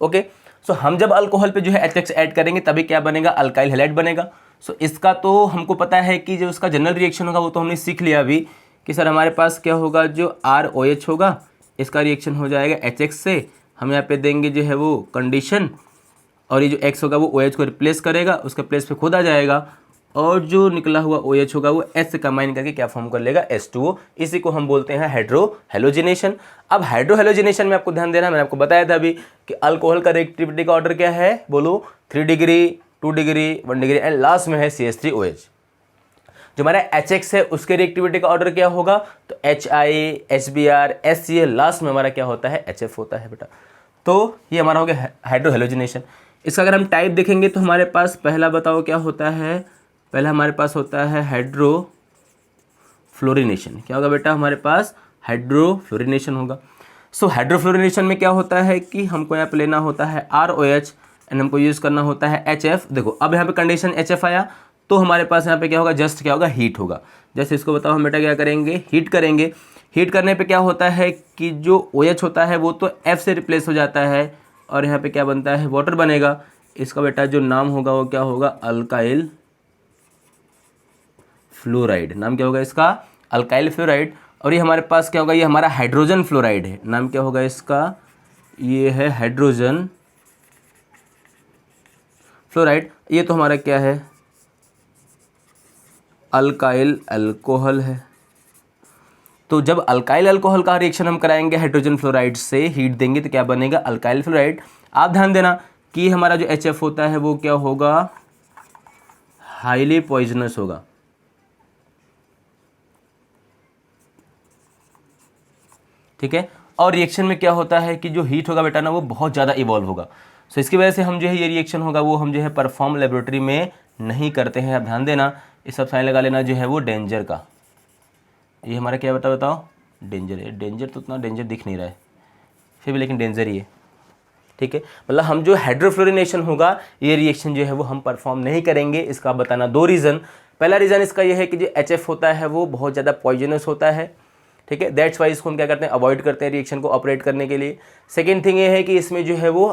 ओके। सो हम जब अल्कोहल पे जो है HX ऐड करेंगे तभी क्या बनेगा, अल्काइल हैलाइड बनेगा। सो इसका तो हमको पता है कि जो उसका जनरल रिएक्शन होगा वो तो हमने सीख लिया अभी कि सर हमारे पास क्या होगा, जो ROH होगा इसका रिएक्शन हो जाएगा HX से। हम यहाँ पे देंगे जो है वो कंडीशन, और ये जो X होगा वो OH को रिप्लेस करेगा, उसके प्लेस पे खुद आ जाएगा, और जो निकला हुआ OH होगा वो S से कंबाइन करके क्या फॉर्म कर लेगा, H2O। इसी को हम बोलते हैं हाइड्रोहेलोजिनेशन। अब हाइड्रोहेलोजिनेशन में आपको ध्यान देना, मैंने आपको बताया था अभी कि अल्कोहल का रिएक्टिविटी का ऑर्डर क्या है, बोलो 3 degree, 2 degree, 1 degree, and last में है CH3OH। जो हमारा HX है उसके रिएक्टिविटी का ऑर्डर क्या होगा, तो HI, HBr, HCl, लास्ट में हमारा क्या होता है, HF होता है बेटा। तो ये हमारा हो गया हाइड्रोहेलोजिनेशन। इसका अगर हम टाइप देखेंगे तो हमारे पास पहला बताओ क्या होता है, पहला हमारे पास होता है हाइड्रोफ्लोरिनेशन। क्या होगा बेटा, हमारे पास हाइड्रोफ्लोरिनेशन होगा। सो हाइड्रोफ्लोरिनेशन में क्या होता है कि हमको यहाँ पे लेना होता है ROH एंड हमको यूज़ करना होता है HF। देखो अब यहाँ पे कंडीशन HF आया तो हमारे पास यहाँ पे क्या होगा, जस्ट क्या होगा, हीट होगा। जैसे इसको बताओ हम बेटा क्या करेंगे, हीट करेंगे। हीट करने पे क्या होता है कि जो OH होता है वो तो F से रिप्लेस हो जाता है, और यहाँ पे क्या बनता है, वाटर बनेगा। इसका बेटा जो नाम होगा वो क्या होगा, अल्काइल फ्लोराइड। नाम क्या होगा इसका, अल्काइल फ्लोराइड। और ये हमारे पास क्या होगा, ये हमारा हाइड्रोजन फ्लोराइड है। नाम क्या होगा इसका, ये है हाइड्रोजन फ्लोराइड। ये तो हमारा क्या है, अल्काइल अल्कोहल है। तो जब अल्काइल अल्कोहल का रिएक्शन हम कराएंगे हाइड्रोजन फ्लोराइड से, हीट देंगे तो क्या बनेगा, अल्काइल फ्लोराइड। आप ध्यान देना कि हमारा जो HF होता है वो क्या होगा, हाईली पॉइजनस होगा। ठीक है। और रिएक्शन में क्या होता है कि जो हीट होगा बेटा ना वो बहुत ज़्यादा इवॉल्व होगा। सो इसकी वजह से हम जो है ये रिएक्शन होगा वो हम जो है परफॉर्म लेबोरेटरी में नहीं करते हैं। आप ध्यान देना, इस सब साइन लगा लेना जो है वो डेंजर का। ये हमारा क्या बताओ, डेंजर है। डेंजर तो उतना डेंजर दिख नहीं रहा है फिर भी, लेकिन डेंजर ही है। ठीक है, मतलब हम जो हाइड्रोफ्लोरिनेशन होगा ये रिएक्शन जो है वो हम परफॉर्म नहीं करेंगे। इसका बताना 2 रीज़न। पहला रीज़न इसका ये है कि जो HF होता है वो बहुत ज़्यादा पॉइजनस होता है। ठीक है, दैट्स वाई इसको हम क्या करते हैं, अवॉइड करते हैं रिएक्शन को ऑपरेट करने के लिए। सेकेंड थिंग ये है कि इसमें जो है वो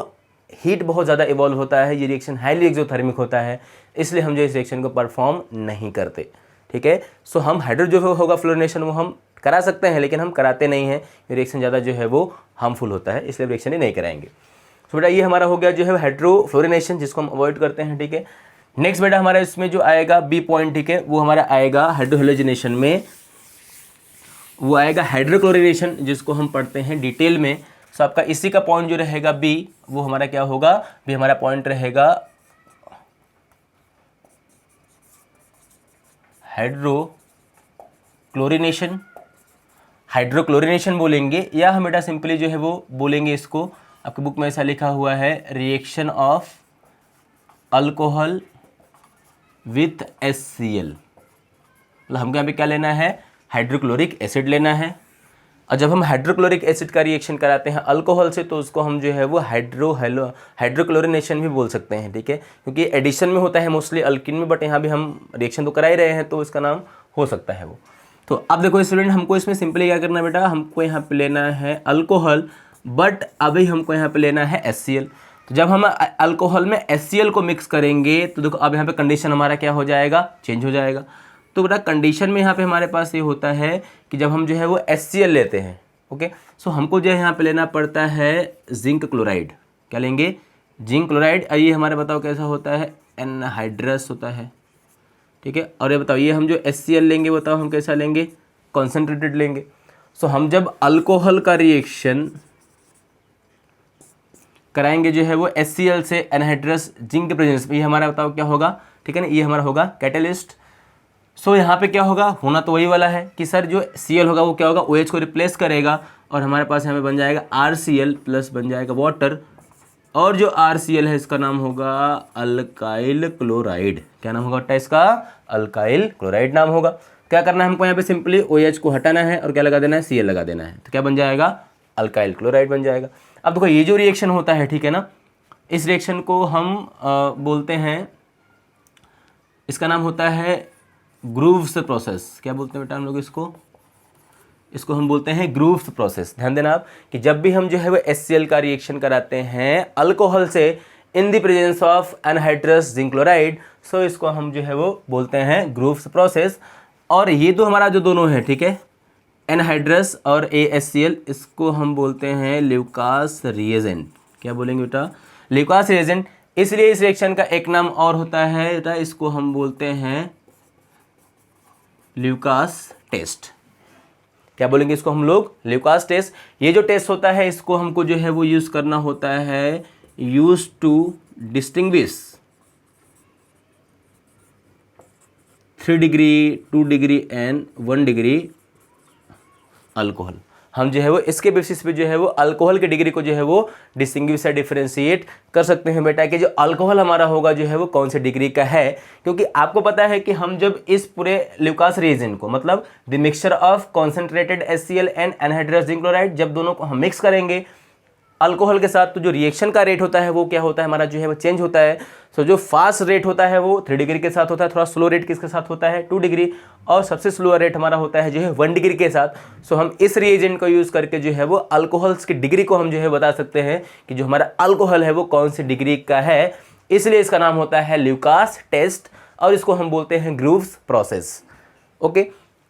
हीट बहुत ज़्यादा इवॉल्व होता है, ये रिएक्शन हाईली एक्सोथर्मिक होता है, इसलिए हम जो इस रिएक्शन को परफॉर्म नहीं करते। ठीक है, सो हम हाइड्रो जो होगा फ्लोरिनेशन वो हम करा सकते हैं लेकिन हम कराते नहीं हैं, ये रिएक्शन ज़्यादा जो है वो हार्मफुल होता है, इसलिए रिएक्शन ही नहीं कराएंगे। सो बेटा ये हमारा हो गया जो है हाइड्रोफ्लोरिनेशन, जिसको हम अवॉइड करते हैं। ठीक है, नेक्स्ट बेटा हमारा इसमें जो आएगा बी पॉइंट, ठीक है, वो हमारा आएगा हाइड्रोहेलोजिनेशन में, वो आएगा हाइड्रोक्लोरिनेशन, जिसको हम पढ़ते हैं डिटेल में। सो आपका इसी का पॉइंट जो रहेगा बी, वो हमारा क्या होगा, बी हमारा पॉइंट रहेगा हाइड्रोक्लोरिनेशन। हाइड्रोक्लोरिनेशन बोलेंगे, या हम बेटा सिंपली जो है वो बोलेंगे इसको, आपके बुक में ऐसा लिखा हुआ है reaction of alcohol with HCl। मतलब हमको यहाँ पे क्या लेना है, हाइड्रोक्लोरिक एसिड लेना है। और जब हम हाइड्रोक्लोरिक एसिड का रिएक्शन कराते हैं अल्कोहल से तो उसको हम जो है वो हाइड्रोक्लोरिनेशन भी बोल सकते हैं। ठीक है, क्योंकि एडिशन में होता है मोस्टली अल्किन में, बट यहाँ भी हम रिएक्शन तो करा ही रहे हैं तो इसका नाम हो सकता है वो। तो अब देखो स्टूडेंट, हमको इसमें सिंपली क्या करना है बेटा, हमको यहाँ पे लेना है अल्कोहल, बट अभी हमको यहाँ पे लेना है HCl। तो जब हम अल्कोहल में HCl को मिक्स करेंगे तो देखो अब यहाँ पे कंडीशन हमारा क्या हो जाएगा, चेंज हो जाएगा। तो बेटा कंडीशन में यहाँ पे हमारे पास ये होता है कि जब हम जो है वो HCl लेते हैं, ओके, सो हमको जो है यहाँ पे लेना पड़ता है जिंक क्लोराइड। क्या लेंगे? Zinc chloride. ये हमारे बताओ कैसा होता है? एनहाइड्रस होता है, ठीक है। और ये बताओ ये हम जो HCl लेंगे बताओ हम कैसा लेंगे? कॉन्सेंट्रेटेड लेंगे। सो हम जब अल्कोहल का रिएक्शन कराएंगे जो है वो HCl से एनहाइड्रस जिंक के प्रेजेंस में, ये हमारा बताओ क्या होगा? ठीक है ना, ये हमारा होगा कैटलिस्ट। सो यहाँ पे क्या होगा? होना तो वही वाला है कि सर जो Cl होगा वो क्या होगा? OH को रिप्लेस करेगा और हमारे पास यहाँ पे बन जाएगा RCl प्लस बन जाएगा वाटर, और जो RCl है इसका नाम होगा अल्काइल क्लोराइड। क्या नाम होगा बेटा इसका? अल्काइल क्लोराइड नाम होगा। क्या करना है हमको यहाँ पे? सिंपली OH को हटाना है और क्या लगा देना है? Cl लगा देना है। तो क्या बन जाएगा? अल्काइल क्लोराइड बन जाएगा। अब देखो ये जो रिएक्शन होता है, ठीक है ना, इस रिएक्शन को हम बोलते हैं, इसका नाम होता है ग्रूव्स प्रोसेस। क्या बोलते हैं बेटा हम लोग इसको हम बोलते हैं ग्रूव्स प्रोसेस। ध्यान देना आप कि जब भी हम जो है वो HCl का रिएक्शन कराते हैं अल्कोहल से in the presence of anhydrous zinc chloride, so इसको हम जो है वो बोलते हैं ग्रूव्स प्रोसेस। और ये तो हमारा जो दोनों है, ठीक है, एनहाइड्रस और HCl, इसको हम बोलते हैं ल्यूकास रिएजेंट। क्या बोलेंगे बेटा? Lucas reagent. इसलिए इस रिएक्शन का एक नाम और होता है बेटा, इसको हम बोलते हैं ल्यूकास टेस्ट। क्या बोलेंगे इसको हम लोग? Lucas test. ये जो टेस्ट होता है इसको हमको जो है वो यूज करना होता है, use to distinguish 3 degree, 2 degree and 1 degree alcohol. हम जो है वो इसके बेसिस पे जो है वो अल्कोहल की डिग्री को जो है वो डिस्टिंग्विश या डिफरेंशिएट कर सकते हैं बेटा कि जो अल्कोहल हमारा होगा जो है वो कौन से डिग्री का है। क्योंकि आपको पता है कि हम जब इस पूरे ल्यूकास रिएजेंट को, मतलब the mixture of concentrated HCl and anhydrous zinc chloride, जब दोनों को हम मिक्स करेंगे अल्कोहल के साथ, तो जो रिएक्शन का रेट होता है वो क्या होता है हमारा? जो है वो चेंज होता है। सो जो फास्ट रेट होता है वो 3 डिग्री के साथ होता है, थोड़ा स्लो रेट किसके साथ होता है? 2 डिग्री, और सबसे स्लोअर रेट हमारा होता है जो है 1 डिग्री के साथ। सो हम इस रिएजेंट को यूज़ करके जो है वो अल्कोहल्स की डिग्री को हम जो है बता सकते हैं कि जो हमारा अल्कोहल है वो कौन सी डिग्री का है। इसलिए इसका नाम होता है ल्यूकास टेस्ट और इसको हम बोलते हैं ग्रूव्स प्रोसेस। ओके,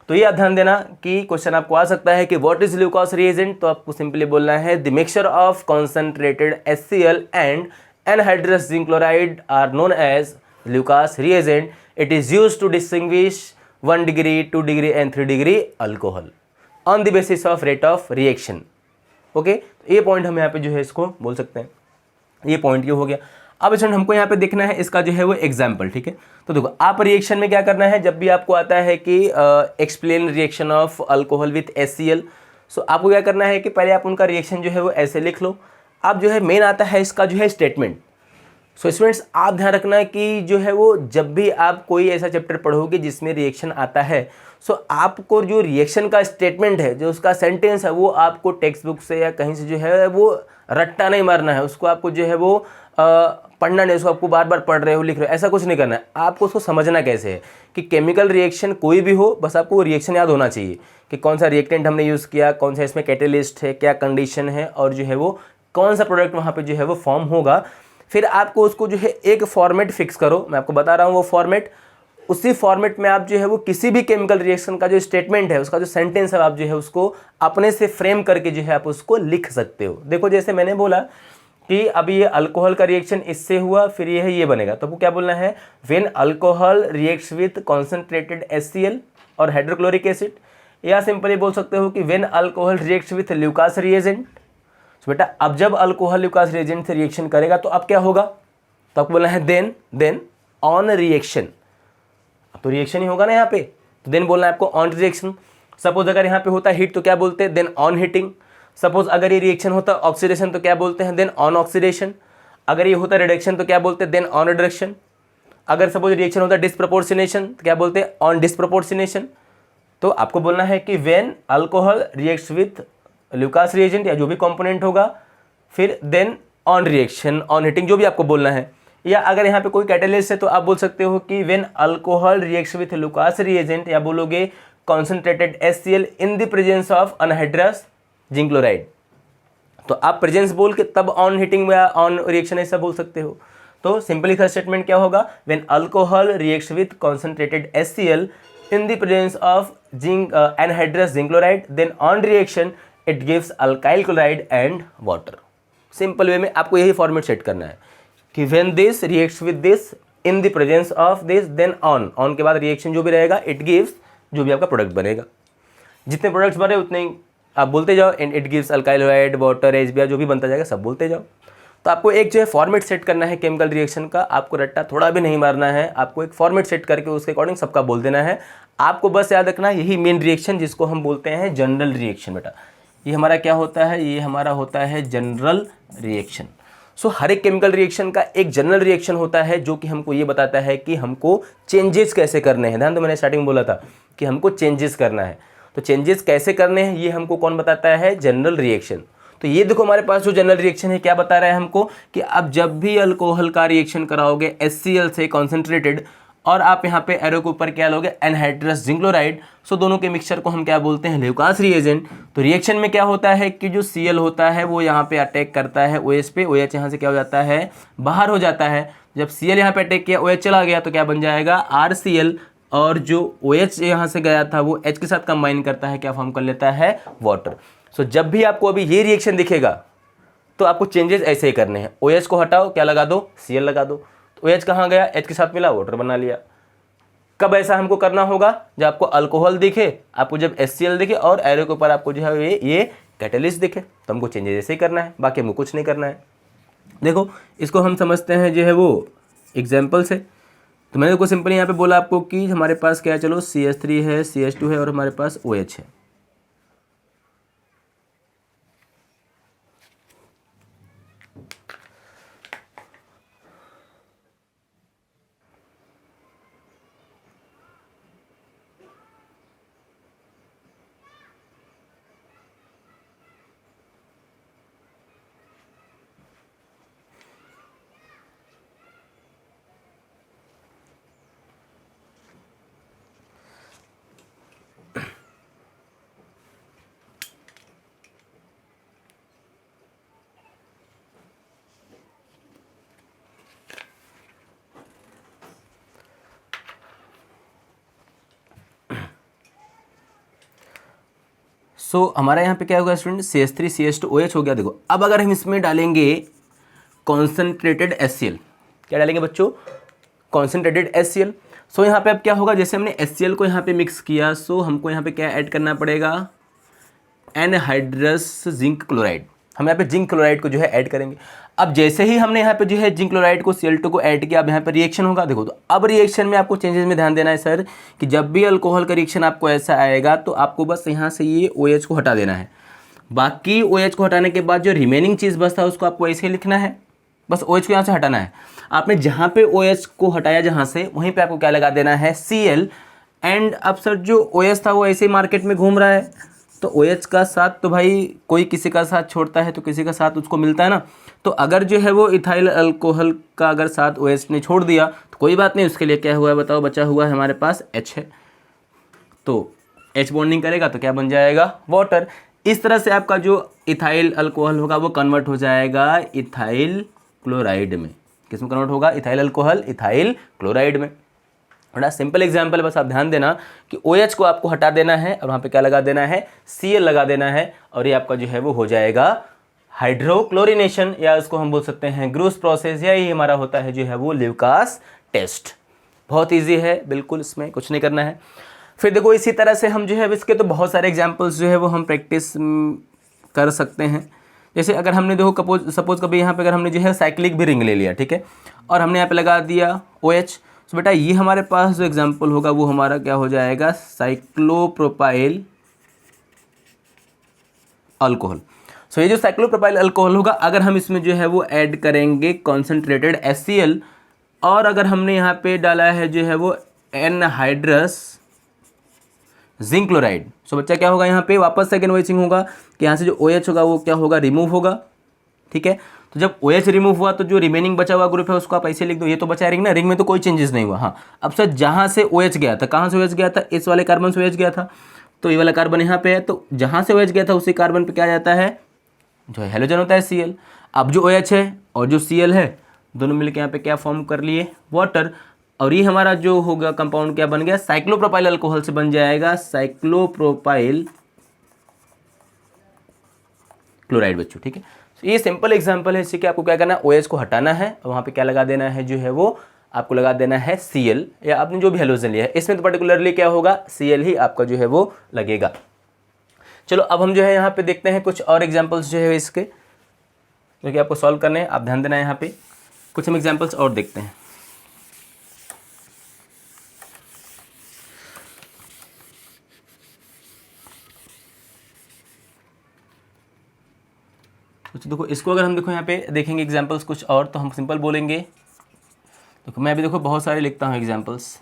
तो ये आप ध्यान देना कि क्वेश्चन आपको आ सकता है कि व्हाट इज ल्यूकास रिएजेंट, तो आपको सिंपली बोलना है the mixture of concentrated HCl and anhydrous zinc chloride are known as Lucas reagent. It is used to distinguish 1 degree, 2 degree and 3 degree alcohol on the basis of rate of reaction. Okay, ये point हम यहाँ पे जो है इसको बोल सकते हैं। ये पॉइंट ये हो गया। अब इसमें हमको यहाँ पे देखना है इसका जो है वो एग्जाम्पल, ठीक है। तो देखो आप रिएक्शन में क्या करना है, जब भी आपको आता है कि explain reaction of alcohol with HCl, सो आपको क्या करना है कि पहले आप उनका रिएक्शन जो है वो ऐसे लिख लो। आप जो है मेन आता है इसका जो है स्टेटमेंट। सो स्टूडेंट्स आप ध्यान रखना कि जो है वो जब भी आप कोई ऐसा चैप्टर पढ़ोगे जिसमें रिएक्शन आता है, सो आपको जो रिएक्शन का स्टेटमेंट है, जो उसका सेंटेंस है, वो आपको टेक्स्ट बुक से या कहीं से जो है वो रट्टा नहीं मारना है। उसको आपको जो है वो पढ़ना नहीं, उसको आपको बार बार पढ़ रहे हो लिख रहे हो ऐसा कुछ नहीं करना है। आपको उसको समझना कैसे है कि केमिकल रिएक्शन कोई भी हो, बस आपको वो रिएक्शन याद होना चाहिए कि कौन सा रिएक्टेंट हमने यूज़ किया, कौन सा इसमें कैटेलिस्ट है, क्या कंडीशन है, और जो है वो कौन सा प्रोडक्ट वहाँ पे जो है वो फॉर्म होगा। फिर आपको उसको जो है एक फॉर्मेट फिक्स करो, मैं आपको बता रहा हूँ वो फॉर्मेट। उसी फॉर्मेट में आप जो है वो किसी भी केमिकल रिएक्शन का जो स्टेटमेंट है, उसका जो सेंटेंस है, आप जो है उसको अपने से फ्रेम करके जो है आप उसको लिख सकते हो। देखो जैसे मैंने बोला कि अभी ये अल्कोहल का रिएक्शन इससे हुआ, फिर ये है ये बनेगा, तो आपको क्या बोलना है, when alcohol reacts with concentrated HCl और हाइड्रोक्लोरिक एसिड, या सिंपली बोल सकते हो कि when alcohol reacts with Lucas reagent. तो बेटा अब जब अल्कोहल ल्यूकास रिएजेंट से रिएक्शन करेगा तो अब क्या होगा, तो आपको बोलना है देन ऑन रिएक्शन। अब तो रिएक्शन ही होगा ना यहाँ पे, तो देन बोलना है आपको ऑन रिएक्शन। सपोज अगर यहाँ पे होता है हीट तो क्या बोलते हैं, देन ऑन हीटिंग। सपोज अगर ये रिएक्शन होता है ऑक्सीडेशन तो क्या बोलते हैं, देन ऑन ऑक्सीडेशन। अगर ये होता है रिडक्शन तो क्या बोलते हैं, देन ऑन रिडक्शन। अगर सपोज रिएक्शन होता है डिस्प्रपोर्शनेशन तो क्या बोलते हैं, ऑन डिस्प्रपोर्शनेशन। तो आपको बोलना है कि when alcohol reacts with Lucas reagent या जो भी कंपोनेंट होगा, फिर then on reaction, on heating, जो भी आपको बोलना है। या अगर यहाँ पे कोई कैटेलिस्ट है तो आप बोल सकते हो कि when alcohol reacts with Lucas reagent, या बोलोगे concentrated HCl in the presence of anhydrous zinc chloride. तो आप प्रेजेंस बोल के तब ऑन हीटिंग या ऑन रिएक्शन ऐसा बोल सकते हो। तो सिंपली इसका स्टेटमेंट क्या होगा, when alcohol reacts with concentrated HCl in the presence of zinc anhydrous zinc chloride, then on reaction it gives alkyl chloride and water. Simple way में आपको यही फॉर्मेट सेट करना है कि when this reacts with this in the presence of this, then on के बाद reaction जो भी रहेगा it gives, जो भी आपका प्रोडक्ट बनेगा, जितने प्रोडक्ट्स बने उतने ही आप बोलते जाओ, and it gives alkyl chloride, water, HBr, जो भी बनता जाएगा सब बोलते जाओ। तो आपको एक जो है फॉर्मेट सेट करना है केमिकल रिएक्शन का, आपको रट्टा थोड़ा भी नहीं मारना है, आपको एक फॉर्मेट सेट करके उसके अकॉर्डिंग सबका बोल देना है। आपको बस याद रखना यही मेन रिएक्शन जिसको हम बोलते हैं जनरल रिएक्शन। बेटा ये हमारा क्या होता है, ये हमारा होता है जनरल रिएक्शन। सो हर एक केमिकल रिएक्शन का एक जनरल रिएक्शन होता है जो कि हमको ये बताता है कि हमको चेंजेस कैसे करने हैं। ध्यान दो, मैंने स्टार्टिंग में बोला था कि हमको चेंजेस करना है, तो चेंजेस कैसे करने हैं ये हमको कौन बताता है, जनरल रिएक्शन। तो ये देखो हमारे पास जो जनरल रिएक्शन है क्या बता रहा है हमको कि आप जब भी अल्कोहल का रिएक्शन कराओगे HCl से कॉन्सेंट्रेटेड, और आप यहाँ पे एरो के ऊपर क्या लोगे, एनहाइड्रस जिंक क्लोराइड, सो दोनों के मिक्सचर को हम क्या बोलते हैं, ल्यूकास रिएजेंट। तो रिएक्शन में क्या होता है कि जो Cl होता है वो यहाँ पे अटैक करता है OH पे, OH यहाँ से क्या हो जाता है, बाहर हो जाता है। जब Cl यहाँ पे अटैक किया, OH चला गया, तो क्या बन जाएगा, RCl, और जो OH यहाँ से गया था वो H के साथ कंबाइन करता है, क्या फॉर्म कर लेता है, वाटर। सो जब भी आपको अभी ये रिएक्शन दिखेगा तो आपको चेंजेस ऐसे ही करने हैं। OH को हटाओ, क्या लगा दो, Cl लगा दो, तो OH कहाँ गया, H के साथ मिला, वाटर बना लिया। कब ऐसा हमको करना होगा, जब आपको अल्कोहल दिखे, आपको जब HCl दिखे और एरो के ऊपर आपको जो है ये कैटलिस्ट दिखे, तो हमको चेंजेस ऐसे ही करना है, बाकी हमको कुछ नहीं करना है। देखो इसको हम समझते हैं जो है वो एग्जाम्पल से। तो मैंने को सिंपली यहाँ पे बोला आपको कि हमारे पास क्या है, चलो CH3 है, CH2 है और हमारे पास OH है। सो हमारा यहाँ पे क्या होगा स्टूडेंट, CH3 CH2 OH हो गया। देखो अब अगर हम इसमें डालेंगे कॉन्सेंट्रेटेड HCl, क्या डालेंगे बच्चों, कॉन्सेंट्रेटेड HCl। सो यहाँ पे अब क्या होगा, जैसे हमने HCl को यहाँ पे मिक्स किया, सो हमको यहाँ पे क्या ऐड करना पड़ेगा, एनहाइड्रस जिंक क्लोराइड। हम यहाँ पे जिंक क्लोराइड को जो है ऐड करेंगे। अब जैसे ही हमने यहाँ पे जो है जिंक क्लोराइड को Cl2 को ऐड किया, अब यहाँ पे रिएक्शन होगा। देखो तो अब रिएक्शन में आपको चेंजेस में ध्यान देना है सर, कि जब भी अल्कोहल का रिएक्शन आपको ऐसा आएगा तो आपको बस यहाँ से ये OH को हटा देना है। बाकी OH को हटाने के बाद जो रिमेनिंग चीज़ बचता है उसको आपको ऐसे ही लिखना है, बस OH को यहाँ से हटाना है। आपने जहाँ पे OH को हटाया जहाँ से, वहीं पर आपको क्या लगा देना है, Cl। एंड अब सर जो OH था वो ऐसे ही मार्केट में घूम रहा है, तो OH का साथ तो भाई कोई किसी का साथ छोड़ता है तो किसी का साथ उसको मिलता है ना। तो अगर जो है वो इथाइल अल्कोहल का अगर साथ OH ने छोड़ दिया तो कोई बात नहीं, उसके लिए क्या हुआ है बताओ, बचा हुआ है हमारे पास H है, तो H बॉन्डिंग करेगा तो क्या बन जाएगा, वाटर। इस तरह से आपका जो इथाइल अल्कोहल होगा वो कन्वर्ट हो जाएगा इथाइल क्लोराइड में। किसमें कन्वर्ट होगा, इथाइल अल्कोहल इथाइल क्लोराइड में। बड़ा सिंपल एग्जाम्पल, बस आप ध्यान देना कि OH को आपको हटा देना है और वहाँ पे क्या लगा देना है, Cl लगा देना है, और ये आपका जो है वो हो जाएगा हाइड्रोक्लोरिनेशन, या उसको हम बोल सकते हैं ग्रूस प्रोसेस, या ये हमारा होता है जो है वो ल्यूकास टेस्ट। बहुत ईजी है बिल्कुल, इसमें कुछ नहीं करना है। फिर देखो इसी तरह से हम जो है इसके तो बहुत सारे एग्जाम्पल्स जो है वो हम प्रैक्टिस कर सकते हैं। जैसे अगर हमने देखो सपोज कभी यहाँ पे अगर हमने जो है साइक्लिक भी रिंग ले लिया, ठीक है, और हमने यहाँ पे लगा दिया OH, तो बेटा ये हमारे पास जो एग्जाम्पल होगा वो हमारा क्या हो जाएगा, साइक्लोप्रोपाइल अल्कोहल। सो ये जो साइक्लोप्रोपाइल अल्कोहल होगा, अगर हम इसमें जो है वो ऐड करेंगे कॉन्सेंट्रेटेड HCl, और अगर हमने यहाँ पे डाला है जो है वो एनहाइड्रस जिंक क्लोराइड, सो बच्चा क्या होगा, यहाँ पे वापस सेकेंड वॉइसिंग होगा कि यहाँ से जो OH होगा वो क्या होगा, रिमूव होगा। ठीक है, तो जब OH रिमूव हुआ तो जो रिमेनिंग बचा हुआ ग्रुप है उसको आप ऐसे लिख दो, ये तो बचा रिंग ना, रिंग में तो कोई चेंजेस नहीं हुआ। हाँ, अब सर जहाँ से OH गया था, कहाँ से OH गया था, इस वाले कार्बन से OH गया था, तो ये वाला कार्बन यहाँ पे है, तो जहाँ से OH गया था उसी कार्बन पे क्या जाता है, जो हेलोजन होता है Cl। अब जो OH है और जो Cl है दोनों मिलकर यहाँ पे क्या फॉर्म कर लिए, वाटर। और ये हमारा जो होगा कंपाउंड क्या बन गया, साइक्लोप्रोपाइल अल्कोहल से बन जाएगा साइक्लोप्रोपाइल क्लोराइड बच्चों, ठीक है। तो ये सिंपल एग्जांपल है इससे कि आपको क्या करना है, OH को हटाना है और वहाँ पे क्या लगा देना है, जो है वो आपको लगा देना है Cl, या आपने जो भी हेलोजन लिया है, इसमें तो पर्टिकुलरली क्या होगा, Cl ही आपका जो है वो लगेगा। चलो अब हम जो है यहाँ पे देखते हैं कुछ और एग्जाम्पल्स जो है इसके, जो कि आपको सॉल्व करने हैं, आप ध्यान देना है यहाँ पे, कुछ हम एग्जाम्पल्स और देखते हैं। तो देखो इसको अगर हम देखो यहाँ पे देखेंगे एग्जाम्पल्स कुछ और, तो हम सिंपल बोलेंगे। देखो मैं भी देखो बहुत सारे लिखता हूँ एग्जाम्पल्स।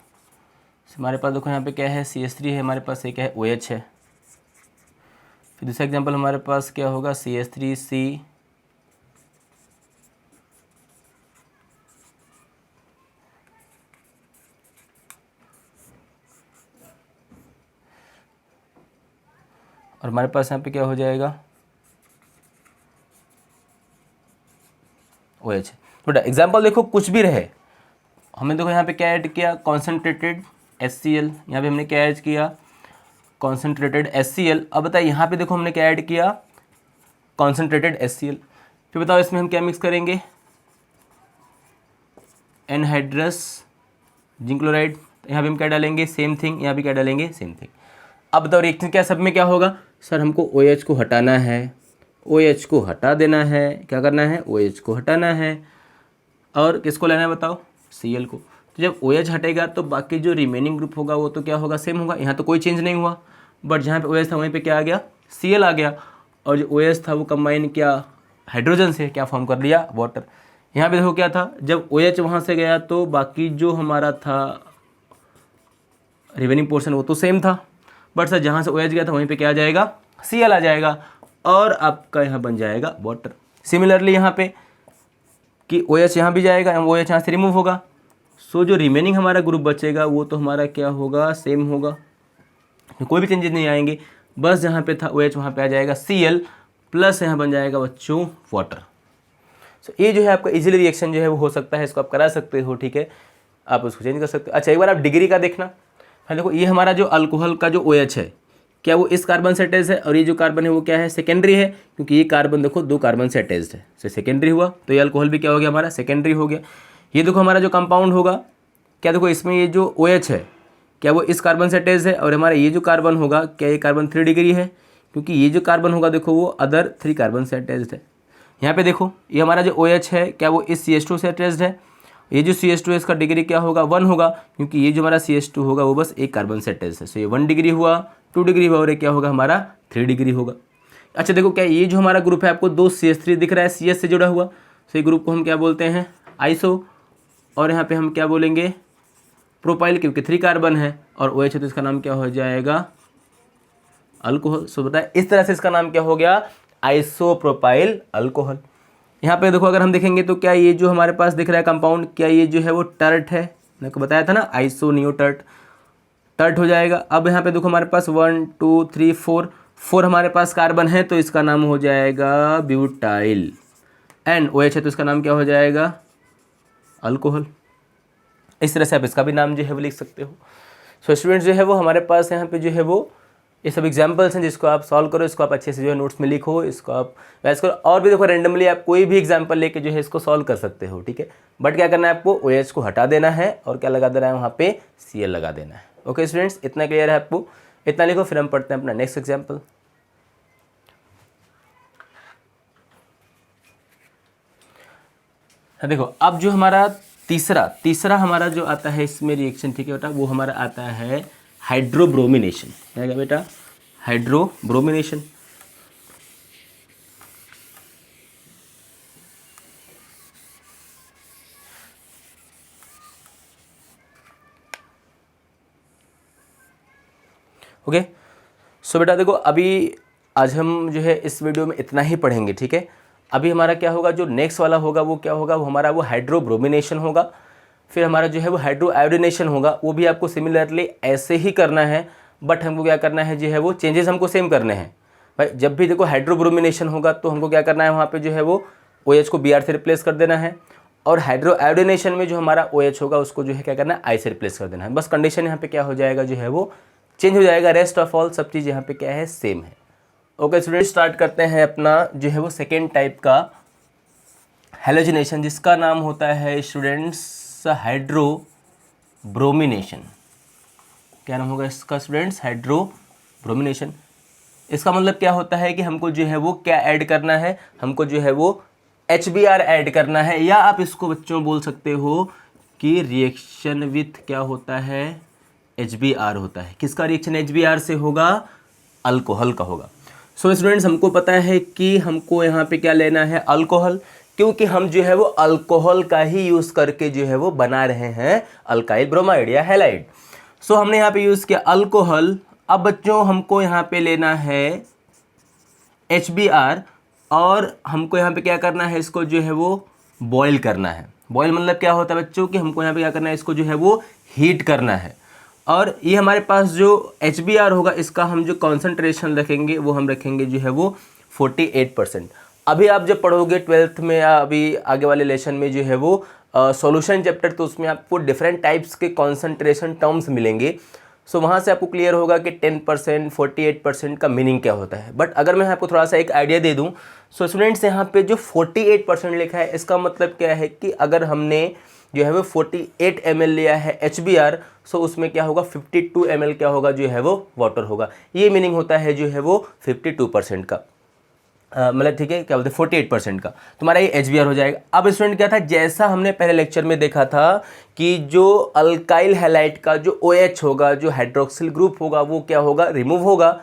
हमारे पास देखो यहाँ पे क्या है, CH3 है हमारे पास, एक है OH है। फिर दूसरा एग्जाम्पल हमारे पास क्या होगा, CH3C, और हमारे पास यहाँ पे क्या हो जाएगा, OH। तो एग्जाम्पल देखो कुछ भी रहे, हमने देखो यहाँ पे क्या ऐड किया, कॉन्सेंट्रेटेड HCl, यहाँ पे हमने क्या ऐड किया, कॉन्सेंट्रेटेड HCl। अब बताइए यहाँ पे देखो हमने क्या ऐड किया, कॉन्सेंट्रेटेड HCl। फिर बताओ इसमें हम क्या मिक्स करेंगे, एनहाइड्रस जिंक क्लोराइड, यहाँ पे हम क्या डालेंगे, सेम थिंग, यहाँ पे क्या डालेंगे, सेम थिंग। अब बताओ रिएक्शन क्या सब में क्या होगा, सर हमको OH को हटाना है, OH को हटा देना है, क्या करना है, OH को हटाना है, और किसको लेना है बताओ, Cl को। तो जब OH हटेगा तो बाकी जो रिमेनिंग ग्रुप होगा वो तो क्या होगा, सेम होगा, यहाँ तो कोई चेंज नहीं हुआ। बट जहाँ पे OH था वहीं पे क्या आ गया, Cl आ गया, और जो OH था वो कंबाइन क्या, हाइड्रोजन से क्या फॉर्म कर लिया, वाटर। यहाँ पे देखो क्या था, जब OH वहाँ से गया तो बाकी जो हमारा था रिमेनिंग पोर्शन वो तो सेम था, बट सर जहाँ से OH गया था वहीं पे क्या आ जाएगा, Cl आ जाएगा, और आपका यहाँ बन जाएगा वाटर। सिमिलरली यहाँ पे कि OH यहाँ भी जाएगा, OH यहाँ से रिमूव होगा, सो जो रिमेनिंग हमारा ग्रुप बचेगा वो तो हमारा क्या होगा, सेम होगा, कोई भी चेंजेस नहीं आएंगे। बस जहाँ पे था OH वहाँ पे आ जाएगा Cl, प्लस यहाँ बन जाएगा बच्चों वाटर। सो ये जो है आपका इजीली रिएक्शन जो है वो हो सकता है, इसको आप करा सकते हो, ठीक है, आप उसको चेंज कर सकते हो। अच्छा एक बार आप डिग्री का देखना, हाँ देखो ये हमारा जो अल्कोहल का जो OH है, क्या वो इस कार्बन से अटैच है, और ये जो कार्बन है वो क्या है, सेकेंडरी है, क्योंकि ये कार्बन देखो 2 कार्बन से अटैच्ड है, तो सेकेंडरी हुआ, तो ये अल्कोहल भी क्या हो गया हमारा, सेकेंडरी हो गया। ये देखो हमारा जो कंपाउंड होगा, क्या देखो इसमें ये जो OH है, क्या वो इस कार्बन से अटैच्ड है, और हमारा ये जो कार्बन होगा, क्या ये कार्बन 3 डिग्री है, क्योंकि ये जो कार्बन होगा देखो वो अदर 3 कार्बन से अटैच्ड है। यहाँ पे देखो ये हमारा जो OH है, क्या वो इस CH2 से अटैच्ड है, ये जो CH2 है इसका डिग्री क्या होगा, 1 होगा, क्योंकि ये जो हमारा CH2 होगा वो बस एक कार्बन से अटैच्ड है, सो ये 1 डिग्री हुआ, 2 डिग्री हुआ, और ये क्या होगा हमारा 3 डिग्री होगा। अच्छा देखो क्या ये जो हमारा ग्रुप है आपको 2 CH3 दिख रहा है, CH से जुड़ा हुआ, सो ये ग्रुप को हम क्या बोलते हैं, आइसो, और यहाँ पे हम क्या बोलेंगे, प्रोपाइल, क्योंकि 3 कार्बन है, और OH है तो इसका नाम क्या हो जाएगा, अल्कोहल। सो बताए इस तरह से इसका नाम क्या हो गया, आइसोप्रोपाइल अल्कोहल। यहाँ पे देखो अगर हम देखेंगे तो क्या ये जो हमारे पास दिख रहा है कंपाउंड, क्या ये जो है वो टर्ट है, मैंने को बताया था ना, आइसोनियोटर्ट, टर्ट हो जाएगा। अब यहाँ पे देखो हमारे पास 1 2 3 4 हमारे पास कार्बन है, तो इसका नाम हो जाएगा ब्यूटाइल, एंड OH है तो इसका नाम क्या हो जाएगा, अल्कोहल। इस तरह से आप इसका भी नाम जो है वो लिख सकते हो। सो स्टूडेंट्स जो है वो हमारे पास यहाँ पे जो है वो ये सब एग्जाम्पल्स हैं, जिसको आप सॉल्व करो, इसको आप अच्छे से जो है नोट्स में लिखो, इसको आप वैसे करो, और भी देखो रेंडमली आप कोई भी एग्जाम्पल लेके जो है इसको सॉल्व कर सकते हो, ठीक है। बट क्या करना है आपको, OH को हटा देना है, और क्या लगा देना है वहाँ पे, Cl लगा देना है। ओके स्टूडेंट्स, इतना क्लियर है आपको, इतना लिखो, फिर हम पढ़ते हैं अपना नेक्स्ट एग्जाम्पल। देखो अब जो हमारा तीसरा हमारा जो आता है इसमें रिएक्शन, ठीक है बेटा, वो हमारा आता है हाइड्रोब्रोमिनेशन। क्या है बेटा, हाइड्रोब्रोमिनेशन। ओके सो बेटा देखो अभी आज हम जो है इस वीडियो में इतना ही पढ़ेंगे, ठीक है। अभी हमारा क्या होगा, जो नेक्स्ट वाला होगा वो क्या होगा, वो हमारा वो हाइड्रोब्रोमिनेशन होगा। फिर हमारा जो है वो हाइड्रो आयोडिनेशन होगा, वो भी आपको सिमिलरली ऐसे ही करना है, बट हमको क्या करना है जो है वो चेंजेस हमको सेम करने हैं भाई। जब भी देखो हाइड्रोब्रोमिनेशन होगा तो हमको क्या करना है, वहाँ पे जो है वो OH को Br से रिप्लेस कर देना है, और हाइड्रो आयोडीनेशन में जो हमारा OH होगा उसको जो है क्या करना है, I से रिप्लेस कर देना है। बस कंडीशन यहाँ पे क्या हो जाएगा, जो है वो चेंज हो जाएगा। रेस्ट ऑफ ऑल सब चीज़ यहाँ पे क्या है, सेम है। ओके स्टूडेंट, स्टार्ट करते हैं अपना जो है वो सेकेंड टाइप का हैलोजिनेशन, जिसका नाम होता है स्टूडेंट्स हाइड्रोब्रोमिनेशन। क्या नाम होगा इसका स्टूडेंट्स, हाइड्रोब्रोमिनेशन। इसका मतलब क्या होता है कि हमको जो है वो क्या ऐड करना है, हमको जो है वो HBr ऐड करना है, या आप इसको बच्चों बोल सकते हो कि रिएक्शन विथ क्या होता है, HBr होता है। किसका रिएक्शन HBr से होगा, अल्कोहल का होगा। सो स्टूडेंट्स हमको पता है कि हमको यहाँ पे क्या लेना है, अल्कोहल, क्योंकि हम जो है वो अल्कोहल का ही यूज़ करके जो है वो बना रहे हैं अल्काइल ब्रोमाइड या हैलाइड। सो हमने यहाँ पे यूज़ किया अल्कोहल। अब बच्चों हमको यहाँ पे लेना है HBr, और हमको यहाँ पे क्या करना है, इसको जो है वो बॉईल करना है। बॉईल मतलब क्या होता है बच्चों कि हमको यहाँ पे क्या करना है, इसको जो है वो हीट करना है। और ये हमारे पास जो HBr होगा इसका हम जो कॉन्सेंट्रेशन रखेंगे वो हम रखेंगे जो है वो 48%। अभी आप जब पढ़ोगे 12th में या अभी आगे वाले लेसन में जो है वो सॉल्यूशन चैप्टर, तो उसमें आपको डिफरेंट टाइप्स के कॉन्सेंट्रेशन टर्म्स मिलेंगे। सो वहाँ से आपको क्लियर होगा कि 10%, 48% का मीनिंग क्या होता है। बट अगर मैं आपको थोड़ा सा एक आइडिया दे दूँ, सो स्टूडेंट्स यहाँ पे जो 48% लिखा है इसका मतलब क्या है कि अगर हमने जो है वो 48 ml लिया है HBr, सो उसमें क्या होगा 52 ml क्या होगा, जो है वो वाटर होगा। ये मीनिंग होता है जो है वो 52% का, मतलब ठीक है क्या बोलते हैं 48% का तुम्हारा ये HBr हो जाएगा। अब स्टूडेंट क्या था, जैसा हमने पहले लेक्चर में देखा था कि जो अल्काइल हैलाइड का जो OH होगा, जो हाइड्रोक्सिल ग्रुप होगा, वो क्या होगा, रिमूव होगा।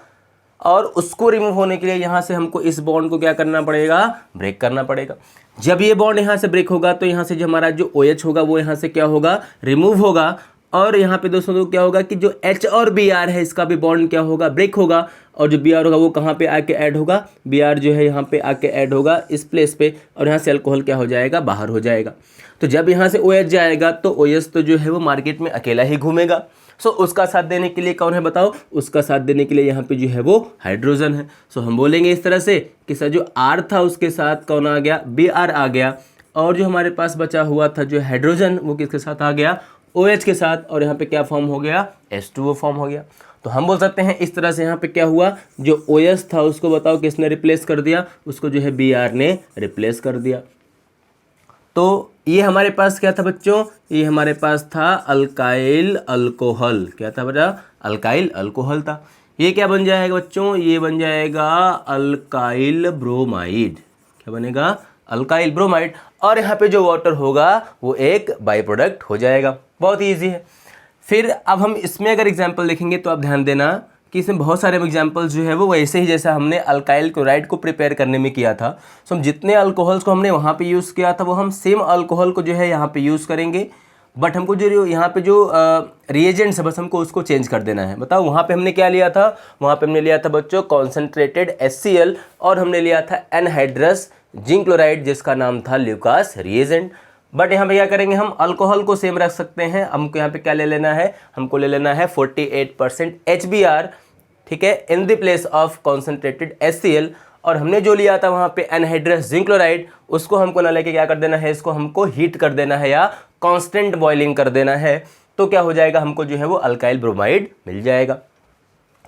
और उसको रिमूव होने के लिए यहाँ से हमको इस बॉन्ड को क्या करना पड़ेगा, ब्रेक करना पड़ेगा। जब ये बॉन्ड यहाँ से ब्रेक होगा तो यहाँ से जो हमारा जो OH होगा वो यहाँ से क्या होगा, रिमूव होगा। और यहाँ पे दोस्तों क्या होगा कि जो H और Br है इसका भी बॉन्ड क्या होगा, ब्रेक होगा। और जो Br होगा वो कहाँ पे आके ऐड होगा, Br जो है यहाँ पे आके ऐड होगा इस प्लेस पे, और यहाँ से अल्कोहल क्या हो जाएगा, बाहर हो जाएगा। तो जब यहाँ से OH जाएगा तो OH तो जो है वो मार्केट में अकेला ही घूमेगा। सो उसका साथ देने के लिए कौन है बताओ, उसका साथ देने के लिए यहाँ पे जो है वो हाइड्रोजन है। सो हम बोलेंगे इस तरह से कि सर जो R था उसके साथ कौन आ गया, Br आ गया, और जो हमारे पास बचा हुआ था जो हाइड्रोजन वो किसके साथ आ गया, OH के साथ, और यहाँ पे क्या फॉर्म हो गया, H2O फॉर्म हो गया। तो हम बोल सकते हैं इस तरह से यहाँ पे क्या हुआ, जो OH था उसको बताओ किसने रिप्लेस कर दिया, उसको जो है Br ने रिप्लेस कर दिया। तो ये हमारे पास क्या था बच्चों, ये हमारे पास था अल्काइल अल्कोहल। क्या था बेटा, अल्काइल अल्कोहल था। ये क्या बन जाएगा बच्चों, ये बन जाएगा अल्काइल ब्रोमाइड। क्या बनेगा, अल्काइल ब्रोमाइड। और यहाँ पे जो वाटर होगा वो एक बाई प्रोडक्ट हो जाएगा। बहुत ईजी है। फिर अब हम इसमें अगर एग्जाम्पल देखेंगे तो आप ध्यान देना कि इसमें बहुत सारे एग्जाम्पल्स जो है वो वैसे ही जैसा हमने अल्काइल क्लोराइड को प्रिपेयर करने में किया था। सो हम जितने अल्कोहल्स को हमने वहाँ पे यूज़ किया था वो हम सेम अल्कोहल को जो है यहाँ पे यूज़ करेंगे। बट हमको जो यहाँ पे जो रिएजेंट्स है बस हमको उसको चेंज कर देना है। बताओ वहाँ पे हमने क्या लिया था, वहाँ पे हमने लिया था बच्चों कॉन्सेंट्रेटेड HCl, और हमने लिया था एनहाइड्रस जिंक क्लोराइड जिसका नाम था ल्यूकास रिएजेंट। बट यहाँ पे क्या करेंगे, हम अल्कोहल को सेम रख सकते हैं। हमको यहाँ पे क्या ले लेना है, हमको ले लेना है 48% HBr, ठीक है, in the place of concentrated HCl। और हमने जो लिया था वहाँ पे एनहाइड्रस जिंक क्लोराइड, उसको हमको ना लेके क्या कर देना है, इसको हमको हीट कर देना है या कांस्टेंट बॉइलिंग कर देना है। तो क्या हो जाएगा, हमको जो है वो अल्काइल ब्रोमाइड मिल जाएगा।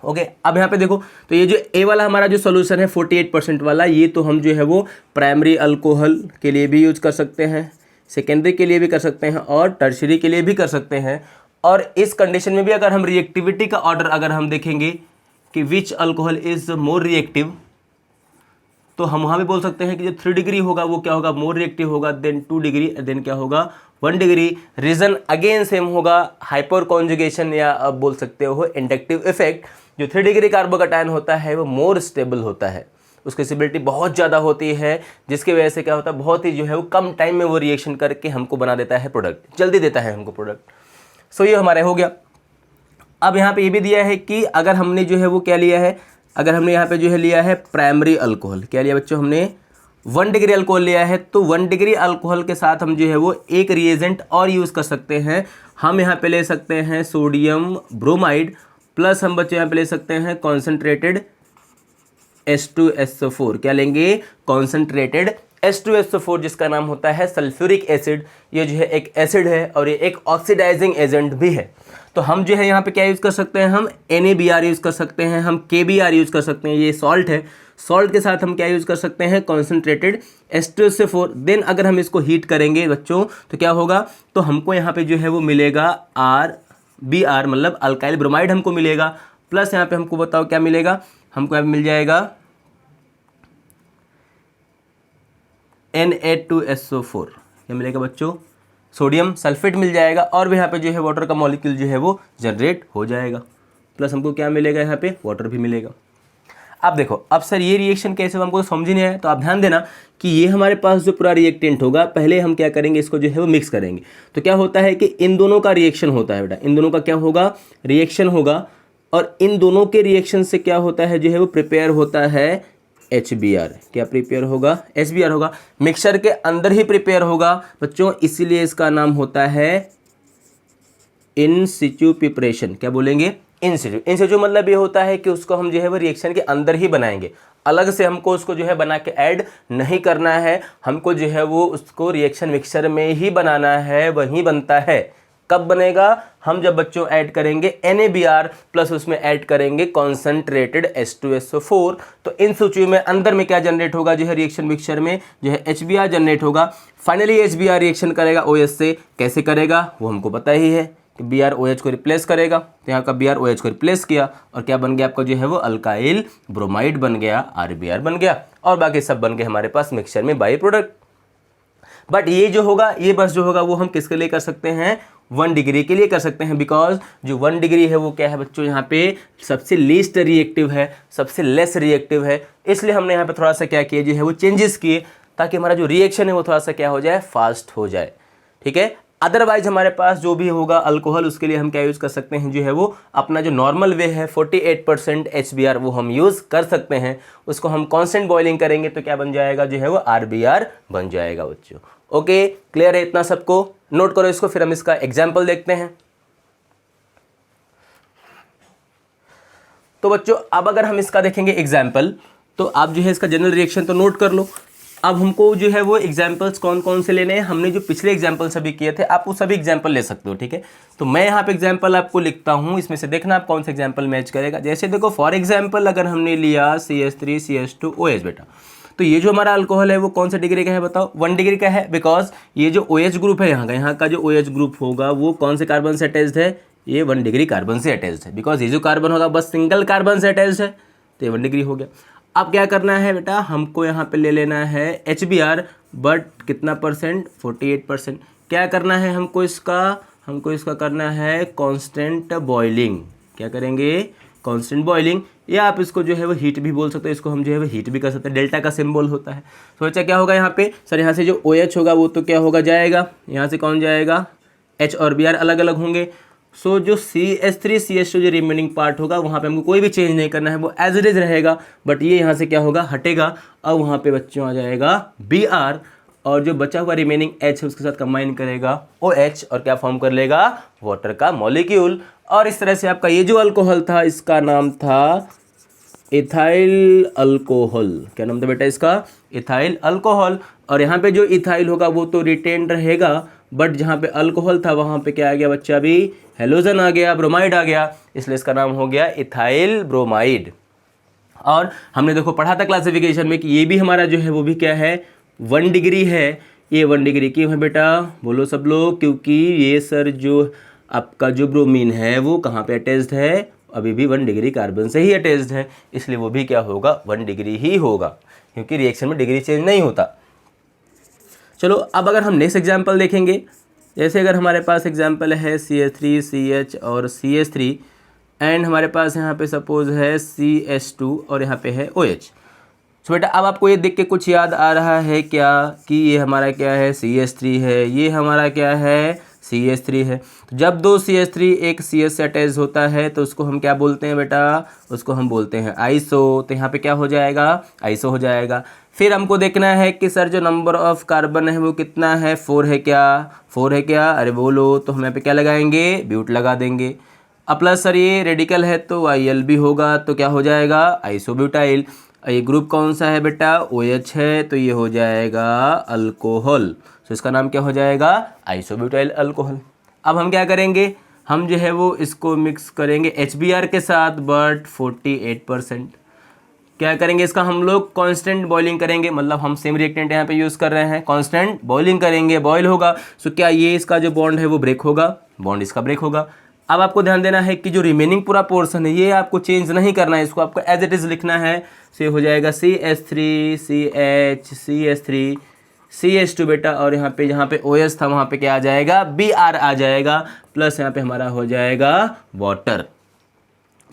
ओके अब यहाँ पे देखो, तो ये जो ए वाला हमारा जो सोल्यूशन है 48% वाला, ये तो हम जो है वो प्राइमरी अल्कोहल के लिए भी यूज कर सकते हैं, सेकेंडरी के लिए भी कर सकते हैं, और टर्शियरी के लिए भी कर सकते हैं। और इस कंडीशन में भी अगर हम रिएक्टिविटी का ऑर्डर अगर हम देखेंगे कि विच अल्कोहल इज मोर रिएक्टिव, तो हम वहाँ भी बोल सकते हैं कि जो 3 डिग्री होगा वो क्या होगा, मोर रिएक्टिव होगा देन 2 डिग्री, देन क्या होगा 1 डिग्री। रीजन अगेन सेम होगा, हाइपर कॉन्जुगेशन, या अब बोल सकते हो इंडक्टिव इफेक्ट। जो 3 डिग्री कार्बोकैटायन होता है वो मोर स्टेबल होता है, उसकी स्टेबिलिटी बहुत ज़्यादा होती है, जिसकी वजह से क्या होता है, बहुत ही जो है वो कम टाइम में वो रिएक्शन करके हमको बना देता है प्रोडक्ट, जल्दी देता है हमको प्रोडक्ट। सो ये हमारा हो गया। अब यहाँ पे ये भी दिया है कि अगर हमने जो है वो क्या लिया है, अगर हमने यहाँ पे जो है लिया है प्राइमरी अल्कोहल, क्या लिया बच्चों, हमने 1 डिग्री अल्कोहल लिया है, तो 1 डिग्री अल्कोहल के साथ हम जो है वो एक रिएजेंट और यूज़ कर सकते हैं। हम यहाँ पे ले सकते हैं सोडियम ब्रोमाइड, प्लस हम बच्चों यहाँ पे ले सकते हैं कॉन्सेंट्रेटेड H2SO4। क्या लेंगे, कॉन्सेंट्रेटेड H2SO4 जिसका नाम होता है सल्फ्यूरिक एसिड, ये जो है एक एसिड है और ये एक ऑक्सीडाइजिंग एजेंट भी है। तो हम जो है यहाँ पे क्या यूज़ कर सकते हैं, हम NaBr यूज़ कर सकते हैं, हम KBr यूज़ कर सकते हैं, ये सॉल्ट है। सॉल्ट के साथ हम क्या यूज़ कर सकते हैं, कॉन्सेंट्रेटेड H2SO4। देन अगर हम इसको हीट करेंगे बच्चों तो क्या होगा, तो हमको यहाँ पे जो है वो मिलेगा RBr, मतलब अल्काइल ब्रोमाइड हमको मिलेगा, प्लस यहाँ पे हमको बताओ क्या मिलेगा, हमको यहाँ पे मिल जाएगा Na2SO4, क्या मिलेगा बच्चों, सोडियम सल्फेट मिल जाएगा, और भी यहाँ पे जो है वाटर का मॉलिक्यूल जो है वो जनरेट हो जाएगा, प्लस हमको क्या मिलेगा, यहाँ पे वाटर भी मिलेगा। अब देखो, अब सर ये रिएक्शन कैसे हो, हमको तो समझ ही नहीं आया। तो आप ध्यान देना कि ये हमारे पास जो पूरा रिएक्टेंट होगा, पहले हम क्या करेंगे, इसको जो है वो मिक्स करेंगे। तो क्या होता है कि इन दोनों का रिएक्शन होता है बेटा, इन दोनों का क्या होगा, रिएक्शन होगा, और इन दोनों के रिएक्शन से क्या होता है, जो है वो प्रिपेयर होता है HBr। क्या प्रिपेयर होगा, HBr होगा, मिक्सचर के अंदर ही प्रिपेयर होगा बच्चों, इसीलिए इसका नाम होता है इन सिचु प्रिपरेशन। क्या बोलेंगे, इन सिचु। इन सिचु मतलब ये होता है कि उसको हम जो है वो रिएक्शन के अंदर ही बनाएंगे, अलग से हमको उसको जो है बना के ऐड नहीं करना है, हमको जो है वो उसको रिएक्शन मिक्सचर में ही बनाना है, वहीं बनता है। कब बनेगा, हम जब बच्चों ऐड करेंगे NaBr प्लस उसमें ऐड करेंगे कॉन्सेंट्रेटेड H2SO4। तो इन सिचु में अंदर में क्या जनरेट होगा, जो है रिएक्शन मिक्सचर में जो है HBr जनरेट होगा। फाइनली HBr रिएक्शन करेगा OH से, कैसे करेगा वो हमको पता ही है कि Br OH को रिप्लेस करेगा। तो यहाँ का Br OH को रिप्लेस किया और क्या बन गया आपका, जो है वो अल्काइल ब्रोमाइड बन गया, RBr बन गया, और बाकी सब बन गए हमारे पास मिक्सचर में बाई प्रोडक्ट। बट ये जो होगा, ये बस जो होगा वो हम किसके लिए कर सकते हैं, 1 डिग्री के लिए कर सकते हैं, बिकॉज जो 1 डिग्री है वो क्या है बच्चों, यहाँ पे सबसे लीस्ट रिएक्टिव है, सबसे लेस रिएक्टिव है, इसलिए हमने यहाँ पे थोड़ा सा क्या किया, जो है वो चेंजेस किए, ताकि हमारा जो रिएक्शन है वो थोड़ा सा क्या हो जाए, फास्ट हो जाए। ठीक है, अदरवाइज हमारे पास जो भी होगा अल्कोहल, उसके लिए हम क्या यूज़ कर सकते हैं, जो है वो अपना जो नॉर्मल वे है 48% HBr वो हम यूज़ कर सकते हैं। उसको हम कांस्टेंट बॉइलिंग करेंगे तो क्या बन जाएगा, जो है वो RBr बन जाएगा बच्चों। ओके, क्लियर है इतना सबको, नोट करो इसको, फिर हम इसका एग्जाम्पल देखते हैं। तो बच्चों अब अगर हम इसका देखेंगे एग्जाम्पल, तो आप जो है इसका जनरल रिएक्शन तो नोट कर लो। अब हमको जो है वो एग्जाम्पल्स कौन कौन से लेने हैं, हमने जो पिछले एग्जाम्पल सभी किए थे, आप वो सभी एग्जाम्पल ले सकते हो। ठीक है, तो मैं यहाँ पे एग्जाम्पल आपको लिखता हूँ, इसमें से देखना आप कौन सा एग्जाम्पल मैच करेगा। जैसे देखो फॉर एग्जाम्पल अगर हमने लिया CH3CH2OH बेटा, तो ये जो हमारा अल्कोहल है वो कौन सा डिग्री का है बताओ, 1 डिग्री का है, बिकॉज ये जो OH ग्रुप है यहाँ का जो OH ग्रुप होगा वो कौन से कार्बन से अटैच्ड है, ये 1 डिग्री कार्बन से अटैच्ड है, बिकॉज ये जो कार्बन होगा बस सिंगल कार्बन से अटैच्ड है, तो ये 1 डिग्री हो गया। अब क्या करना है बेटा, हमको यहाँ पे ले लेना है HBr, बट कितना परसेंट, 48%। क्या करना है हमको इसका करना है कांस्टेंट बॉइलिंग। क्या करेंगे, कांस्टेंट बॉइलिंग, या आप इसको जो है वो हीट भी बोल सकते हो, इसको हम जो है वो हीट भी कर सकते हैं, डेल्टा का सिंबल होता है। तो बच्चा क्या होगा यहाँ पे, सर यहाँ से जो OH होगा वो तो क्या होगा, जाएगा, यहाँ से कौन जाएगा, H और Br अलग अलग होंगे। सो जो CH3CH2 जो रिमेनिंग पार्ट होगा वहाँ पे हमको कोई भी चेंज नहीं करना है, वो एज इट इज रहेगा, बट ये यहाँ से क्या होगा, हटेगा, अब वहाँ पे बच्चों आ जाएगा Br, और जो बचा हुआ रिमेनिंग H है उसके साथ कंबाइन करेगा OH, और क्या फॉर्म कर लेगा, वाटर का मॉलिक्यूल। और इस तरह से आपका ये जो अल्कोहल था इसका नाम था इथाइल अल्कोहल। क्या नाम था बेटा इसका, इथाइल अल्कोहल। और यहाँ पे जो इथाइल होगा वो तो रिटेन रहेगा, बट जहाँ पे अल्कोहल था वहाँ पे क्या आ गया बच्चा, भी हेलोजन आ गया, ब्रोमाइड आ गया, इसलिए इसका नाम हो गया इथाइल ब्रोमाइड। और हमने देखो पढ़ा था क्लासिफिकेशन में कि ये भी हमारा जो है वो भी क्या है, 1 डिग्री है। ये 1 डिग्री क्यों है बेटा, बोलो सब लोग, क्योंकि ये सर जो आपका जो ब्रोमीन है वो कहाँ पे अटैच्ड है, अभी भी 1 डिग्री कार्बन से ही अटैच्ड है, इसलिए वो भी क्या होगा, 1 डिग्री ही होगा, क्योंकि रिएक्शन में डिग्री चेंज नहीं होता। चलो अब अगर हम नेक्स्ट एग्जाम्पल देखेंगे, जैसे अगर हमारे पास एग्जाम्पल है CH3CH और CH3, एंड हमारे पास यहाँ पे सपोज है CH2 और यहाँ पे है OH। तो बेटा अब आपको ये देख के कुछ याद आ रहा है क्या, कि ये हमारा क्या है, CH3 है, ये हमारा क्या है, CH3 है। तो जब 2 CH3 एक CH से अटैच होता है तो उसको हम क्या बोलते हैं बेटा, उसको हम बोलते हैं आइसो। तो यहाँ पे क्या हो जाएगा, आइसो हो जाएगा। फिर हमको देखना है कि सर जो नंबर ऑफ कार्बन है वो कितना है, 4 है क्या, 4 है क्या, अरे बोलो, तो हम यहाँ पे क्या लगाएंगे, ब्यूट लगा देंगे। अब प्लस सर ये रेडिकल है तो IL भी होगा, तो क्या हो जाएगा, आइसोब्यूटाइल। ये ग्रुप कौन सा है बेटा, OH है, तो ये हो जाएगा अल्कोहल। तो इसका नाम क्या हो जाएगा, आइसोब्यूटाइल अल्कोहल। अब हम क्या करेंगे, हम जो है वो इसको मिक्स करेंगे HBr के साथ, बट 48%। क्या करेंगे, इसका हम लोग कांस्टेंट बॉइलिंग करेंगे, मतलब हम सेम रिएक्टेंट यहाँ पे यूज़ कर रहे हैं, कांस्टेंट बॉइलिंग करेंगे, बॉयल होगा। सो क्या ये इसका जो बॉन्ड है वो ब्रेक होगा, बॉन्ड इसका ब्रेक होगा। अब आपको ध्यान देना है कि जो रिमेनिंग पूरा पोर्शन है ये आपको चेंज नहीं करना है, इसको आपको एज इट इज़ लिखना है। सो ये हो जाएगा CH3 CH CH3 CH2 बेटा, और यहाँ पे जहाँ पे OH था वहाँ पे क्या आ जाएगा, Br आ जाएगा, प्लस यहाँ पे हमारा हो जाएगा वाटर।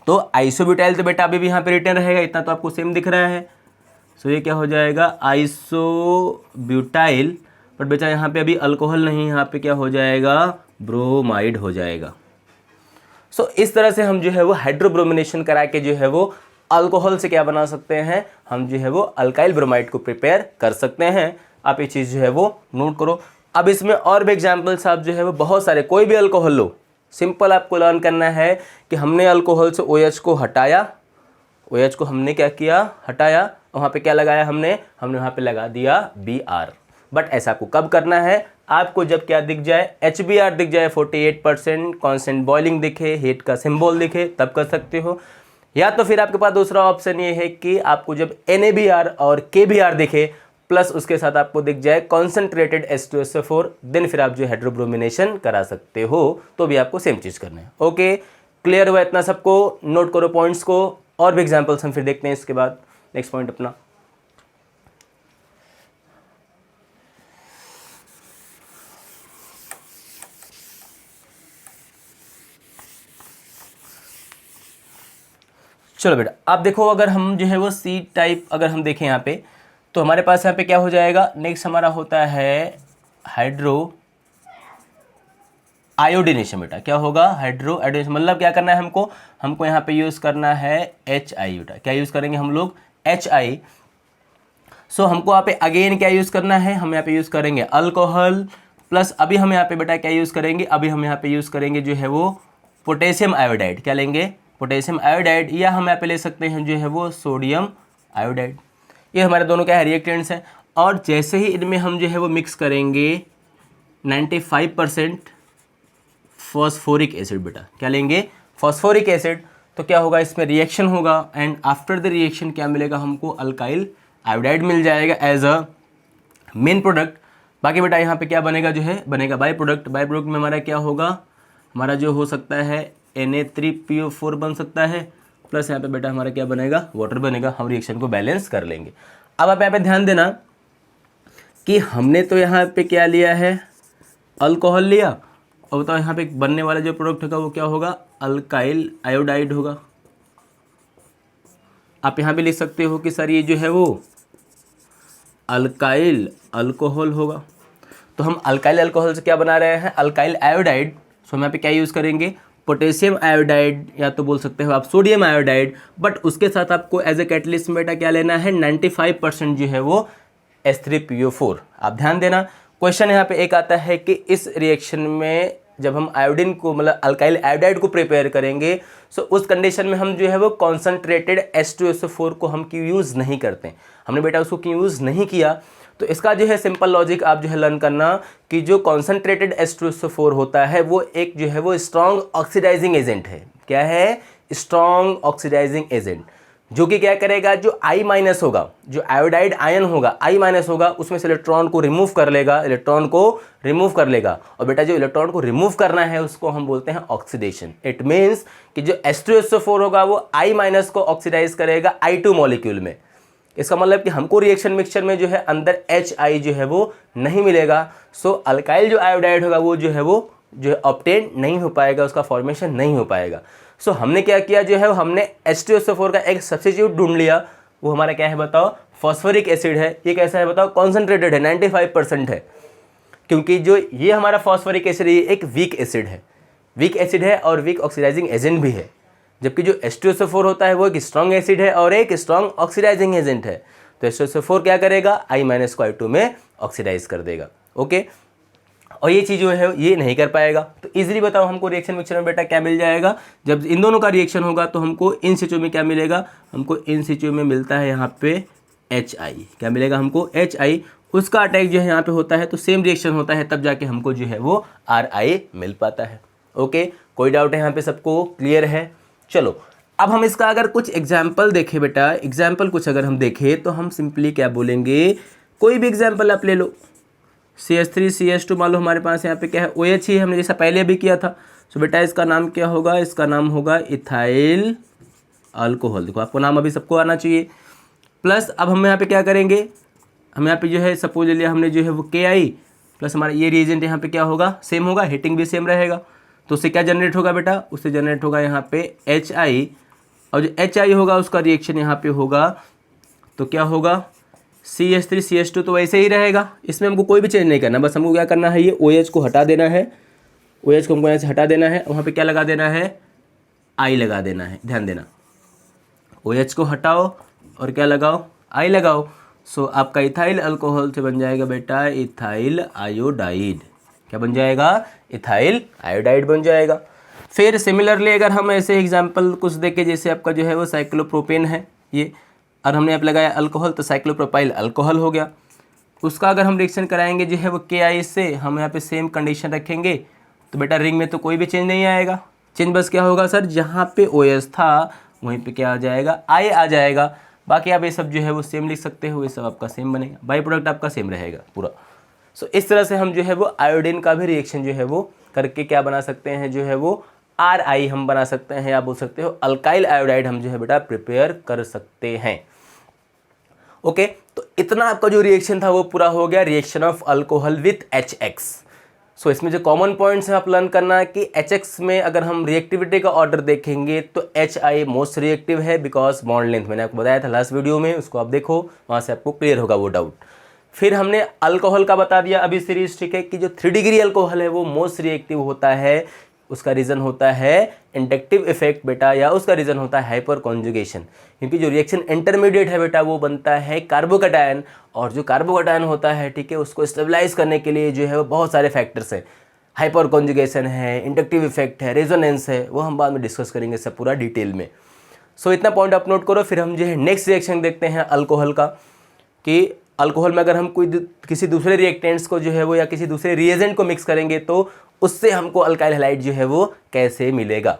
तो आइसोब्यूटाइल तो बेटा अभी भी यहाँ पे रिटर्न रहेगा, इतना तो आपको सेम दिख रहा है। सो ये क्या हो जाएगा, आइसोब्यूटाइल, बट बेटा यहाँ पे अभी अल्कोहल नहीं, यहाँ पे क्या हो जाएगा, ब्रोमाइड हो जाएगा। सो इस तरह से हम जो है वो हाइड्रोब्रोमिनेशन करा के जो है वो अल्कोहल से क्या बना सकते हैं, हम जो है वो अल्काइल ब्रोमाइड को प्रिपेयर कर सकते हैं। आप ये चीज़ जो है वो नोट करो। अब इसमें और भी एग्जाम्पल्स आप जो है वो बहुत सारे, कोई भी अल्कोहल लो, सिंपल आपको लर्न करना है कि हमने अल्कोहल से OH को हटाया, OH को हमने क्या किया, हटाया, वहाँ पे क्या लगाया हमने वहाँ पे लगा दिया Br। बट ऐसा आपको कब करना है, आपको जब क्या दिख जाए, HBr दिख जाए 48%, कांस्टेंट बॉइलिंग दिखे, हीट का सिंबल दिखे, तब कर सकते हो। या तो फिर आपके पास दूसरा ऑप्शन ये है कि आपको जब NaBr और KBr दिखे, प्लस उसके साथ आपको दिख जाए कॉन्सेंट्रेटेड H2SO4, देन फिर आप जो हाइड्रोब्रोमिनेशन करा सकते हो, तो भी आपको सेम चीज़ करना है। ओके, क्लियर हुआ इतना सबको, नोट करो पॉइंट्स को। और भी एग्जांपल्स हम फिर देखते हैं इसके बाद। नेक्स्ट पॉइंट अपना, चलो बेटा आप देखो, अगर हम जो है वो C टाइप अगर हम देखें यहाँ पे, तो हमारे पास यहाँ पे क्या हो जाएगा, नेक्स्ट हमारा होता है हाइड्रो आयोडीनेशन। बेटा क्या होगा, हाइड्रो आयोडीनेशन, मतलब क्या करना है हमको यहाँ पे यूज़ करना है HI। बेटा क्या यूज़ करेंगे हम लोग, HI। सो हमको यहाँ पे अगेन क्या यूज़ करना है, हम यहाँ पे यूज़ करेंगे अल्कोहल, प्लस अभी हम यहाँ पे बेटा क्या यूज़ करेंगे, अभी हम यहाँ पे यूज़ करेंगे जो है वो पोटेशियम आयोडाइड। क्या लेंगे, पोटेशियम आयोडाइड, या हम यहाँ पे ले सकते हैं जो है वो सोडियम आयोडाइड। ये हमारे दोनों क्या है, रिएक्टेंट्स हैं। और जैसे ही इनमें हम जो है वो मिक्स करेंगे 95% फॉस्फोरिक एसिड। बेटा क्या लेंगे, फॉस्फोरिक एसिड, तो क्या होगा, इसमें रिएक्शन होगा, एंड आफ्टर द रिएक्शन क्या मिलेगा हमको, अल्काइल आयोडाइड मिल जाएगा एज अ मेन प्रोडक्ट। बाकी बेटा यहाँ पे क्या बनेगा, जो है बनेगा बाई प्रोडक्ट। बाई प्रोडक्ट में हमारा क्या होगा, हमारा जो हो सकता है Na3PO4 बन सकता है, प्लस यहाँ पे बेटा हमारा क्या बनेगा, वाटर बनेगा। हम रिएक्शन को बैलेंस कर लेंगे। अब आप यहाँ पे ध्यान देना कि हमने तो यहाँ पे क्या लिया है, अल्कोहल लिया, और बताओ यहाँ पे बनने वाला जो प्रोडक्ट होगा वो क्या होगा, अल्काइल आयोडाइड होगा। आप यहाँ पे लिख सकते हो कि सर ये जो है वो अल्काइल अल्कोहल होगा। तो हम अल्काइल अल्कोहल से क्या बना रहे हैं, अल्काइल आयोडाइड। सो हम यहाँ पे क्या यूज़ करेंगे, पोटेशियम आयोडाइड, या तो बोल सकते हो आप सोडियम आयोडाइड, बट उसके साथ आपको एज ए कैटलिस्ट बेटा क्या लेना है, 95% जो है वो H3PO4। आप ध्यान देना, क्वेश्चन यहाँ पे एक आता है कि इस रिएक्शन में जब हम आयोडीन को मतलब अल्काइल आयोडाइड को प्रिपेयर करेंगे, सो उस कंडीशन में हम जो है वो कॉन्सेंट्रेटेड H2SO4 को हम क्यों यूज़ नहीं करते, हमने बेटा उसको क्यों यूज़ नहीं किया। तो इसका जो है सिंपल लॉजिक आप जो है लर्न करना कि जो कॉन्सेंट्रेटेड H2SO4 होता है वो एक जो है वो स्ट्रॉन्ग ऑक्सीडाइजिंग एजेंट है। क्या है, स्ट्रॉन्ग ऑक्सीडाइजिंग एजेंट, जो कि क्या करेगा, जो I माइनस होगा, जो आयोडाइड आयन होगा I माइनस होगा, उसमें से इलेक्ट्रॉन को रिमूव कर लेगा, इलेक्ट्रॉन को रिमूव कर लेगा। और बेटा जो इलेक्ट्रॉन को रिमूव करना है उसको हम बोलते हैं ऑक्सीडेशन। इट मीन्स कि जो H2SO4 होगा वो I माइनस को ऑक्सीडाइज करेगा I2 मॉलिक्यूल में। इसका मतलब कि हमको रिएक्शन मिक्सचर में जो है अंदर HI जो है वो नहीं मिलेगा। सो अल्काइल जो आयोडाइड होगा वो जो है ऑब्टेन नहीं हो पाएगा, उसका फॉर्मेशन नहीं हो पाएगा। सो हमने क्या किया, जो है हमने H2SO4 का एक सब्स्टिट्यूट ढूंढ लिया, वो हमारा क्या है बताओ, फॉस्फोरिक एसिड है। ये कैसा है बताओ, कॉन्सेंट्रेटेड है, 95% है, क्योंकि जो ये हमारा फॉस्फोरिक एसिड ये एक वीक एसिड है, वीक एसिड है और वीक ऑक्सीडाइजिंग एजेंट भी है। जबकि जो H2SO4 होता है वो एक स्ट्रॉन्ग एसिड है और एक स्ट्रॉन्ग ऑक्सीडाइजिंग एजेंट है। तो H2SO4 क्या करेगा, I माइनस को I2 में ऑक्सीडाइज कर देगा। ओके, और ये चीज़ जो है ये नहीं कर पाएगा। तो इजीली बताओ हमको रिएक्शन मिक्सचर में बेटा क्या मिल जाएगा, जब इन दोनों का रिएक्शन होगा तो हमको इन सिचुएशन में क्या मिलेगा, हमको इन सिचुएशन में मिलता है यहाँ पे HI, क्या मिलेगा हमको HI, उसका अटैक जो है यहाँ पे होता है तो सेम रिएक्शन होता है, तब जाके हमको जो है वो RI मिल पाता है। ओके, कोई डाउट है यहाँ पे, सबको क्लियर है? चलो अब हम इसका अगर कुछ एग्जाम्पल देखें बेटा, एग्जाम्पल कुछ अगर हम देखें तो हम सिंपली क्या बोलेंगे, कोई भी एग्जाम्पल आप ले लो, CH3 CH2 मान लो हमारे पास यहाँ पे क्या है OH ही, हमने जैसा पहले भी किया था। सो बेटा इसका नाम क्या होगा, इसका नाम होगा इथाइल अल्कोहल। देखो आपको नाम अभी सबको आना चाहिए। प्लस अब हम यहाँ पे क्या करेंगे, हम यहाँ पे जो है सपोज ले लिया हमने जो है वो KI प्लस हमारा ये रिएजेंट यहाँ पे क्या होगा, सेम होगा, हीटिंग भी सेम रहेगा, तो उससे क्या जनरेट होगा बेटा, उससे जनरेट होगा यहाँ पे HI, और जो HI होगा उसका रिएक्शन यहाँ पे होगा तो क्या होगा CH3 CH2 तो वैसे ही रहेगा, इसमें हमको कोई भी चेंज नहीं करना, बस हमको क्या करना है, ये OH को हटा देना है, OH को हमको यहाँ से हटा देना है, वहाँ पे क्या लगा देना है, I लगा देना है। ध्यान देना, OH को हटाओ और क्या लगाओ, I लगाओ। सो आपका इथाइल अल्कोहल से बन जाएगा बेटा इथाइल आयोडाइड। क्या बन जाएगा, इथाइल आयोडाइड बन जाएगा। फिर सिमिलरली अगर हम ऐसे एग्जाम्पल कुछ देखें, जैसे आपका जो है वो साइक्लोप्रोपेन है ये, और हमने आप लगाया अल्कोहल तो साइक्लोप्रोपाइल अल्कोहल हो गया। उसका अगर हम रिएक्शन कराएंगे जो है वो KI से, हम यहाँ पे सेम कंडीशन रखेंगे तो बेटा रिंग में तो कोई भी चेंज नहीं आएगा, चेंज बस क्या होगा सर, जहाँ पे OH था वहीं पे क्या आ जाएगा, I आ जाएगा। बाकी आप ये सब जो है वो सेम लिख सकते हो, ये सब आपका सेम बनेगा, बाई प्रोडक्ट आपका सेम रहेगा पूरा। सो इस तरह से हम जो है वो आयोडीन का भी रिएक्शन जो है वो करके क्या बना सकते हैं, जो है वो RI हम बना सकते हैं, या बोल सकते हो अल्काइल आयोडाइड हम जो है बेटा प्रिपेयर कर सकते हैं। ओके, तो इतना आपका जो रिएक्शन था वो पूरा हो गया, reaction of alcohol with HX। सो इसमें जो कॉमन पॉइंट्स हैं आप लर्न करना है कि HX में अगर हम रिएक्टिविटी का ऑर्डर देखेंगे तो HI मोस्ट रिएक्टिव है, बिकॉज बॉन्ड लेंथ मैंने आपको बताया था लास्ट वीडियो में, उसको आप देखो, वहाँ से आपको क्लियर होगा वो डाउट। फिर हमने अल्कोहल का बता दिया अभी सीरीज, ठीक है, कि जो 3 डिग्री अल्कोहल है वो मोस्ट रिएक्टिव होता है, उसका रीज़न होता है इंडक्टिव इफेक्ट बेटा, या उसका रीज़न होता है हाइपर कॉन्जुगेशन, क्योंकि जो रिएक्शन इंटरमीडिएट है बेटा वो बनता है कार्बोकैटायन, और जो कार्बोकैटायन होता है, ठीक है, उसको स्टेबलाइज करने के लिए जो है वो बहुत सारे फैक्टर्स हैं, हाइपर कॉन्जुगेशन है, इंडक्टिव इफेक्ट है, रेजोनेंस है, वो हम बाद में डिस्कस करेंगे सब पूरा डिटेल में। सो इतना पॉइंट आप नोट करो। फिर हम जो है नेक्स्ट रिएक्शन देखते हैं अल्कोहल का, कि अल्कोहल में अगर हम कोई किसी दूसरे रिएक्टेंट्स को जो है वो या किसी दूसरे रिएजेंट को मिक्स करेंगे तो उससे हमको अल्काइल हैलाइड जो है वो कैसे मिलेगा।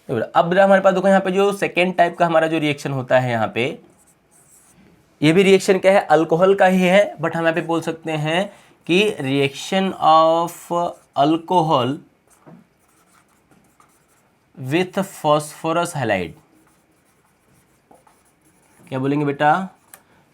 अब हमारे पास देखो यहाँ पे जो सेकेंड टाइप का हमारा जो रिएक्शन होता है, यहाँ पे ये भी रिएक्शन क्या है, अल्कोहल का ही है, बट हम यहाँ पे बोल सकते हैं कि reaction of alcohol with phosphorus halide. क्या बोलेंगे बेटा,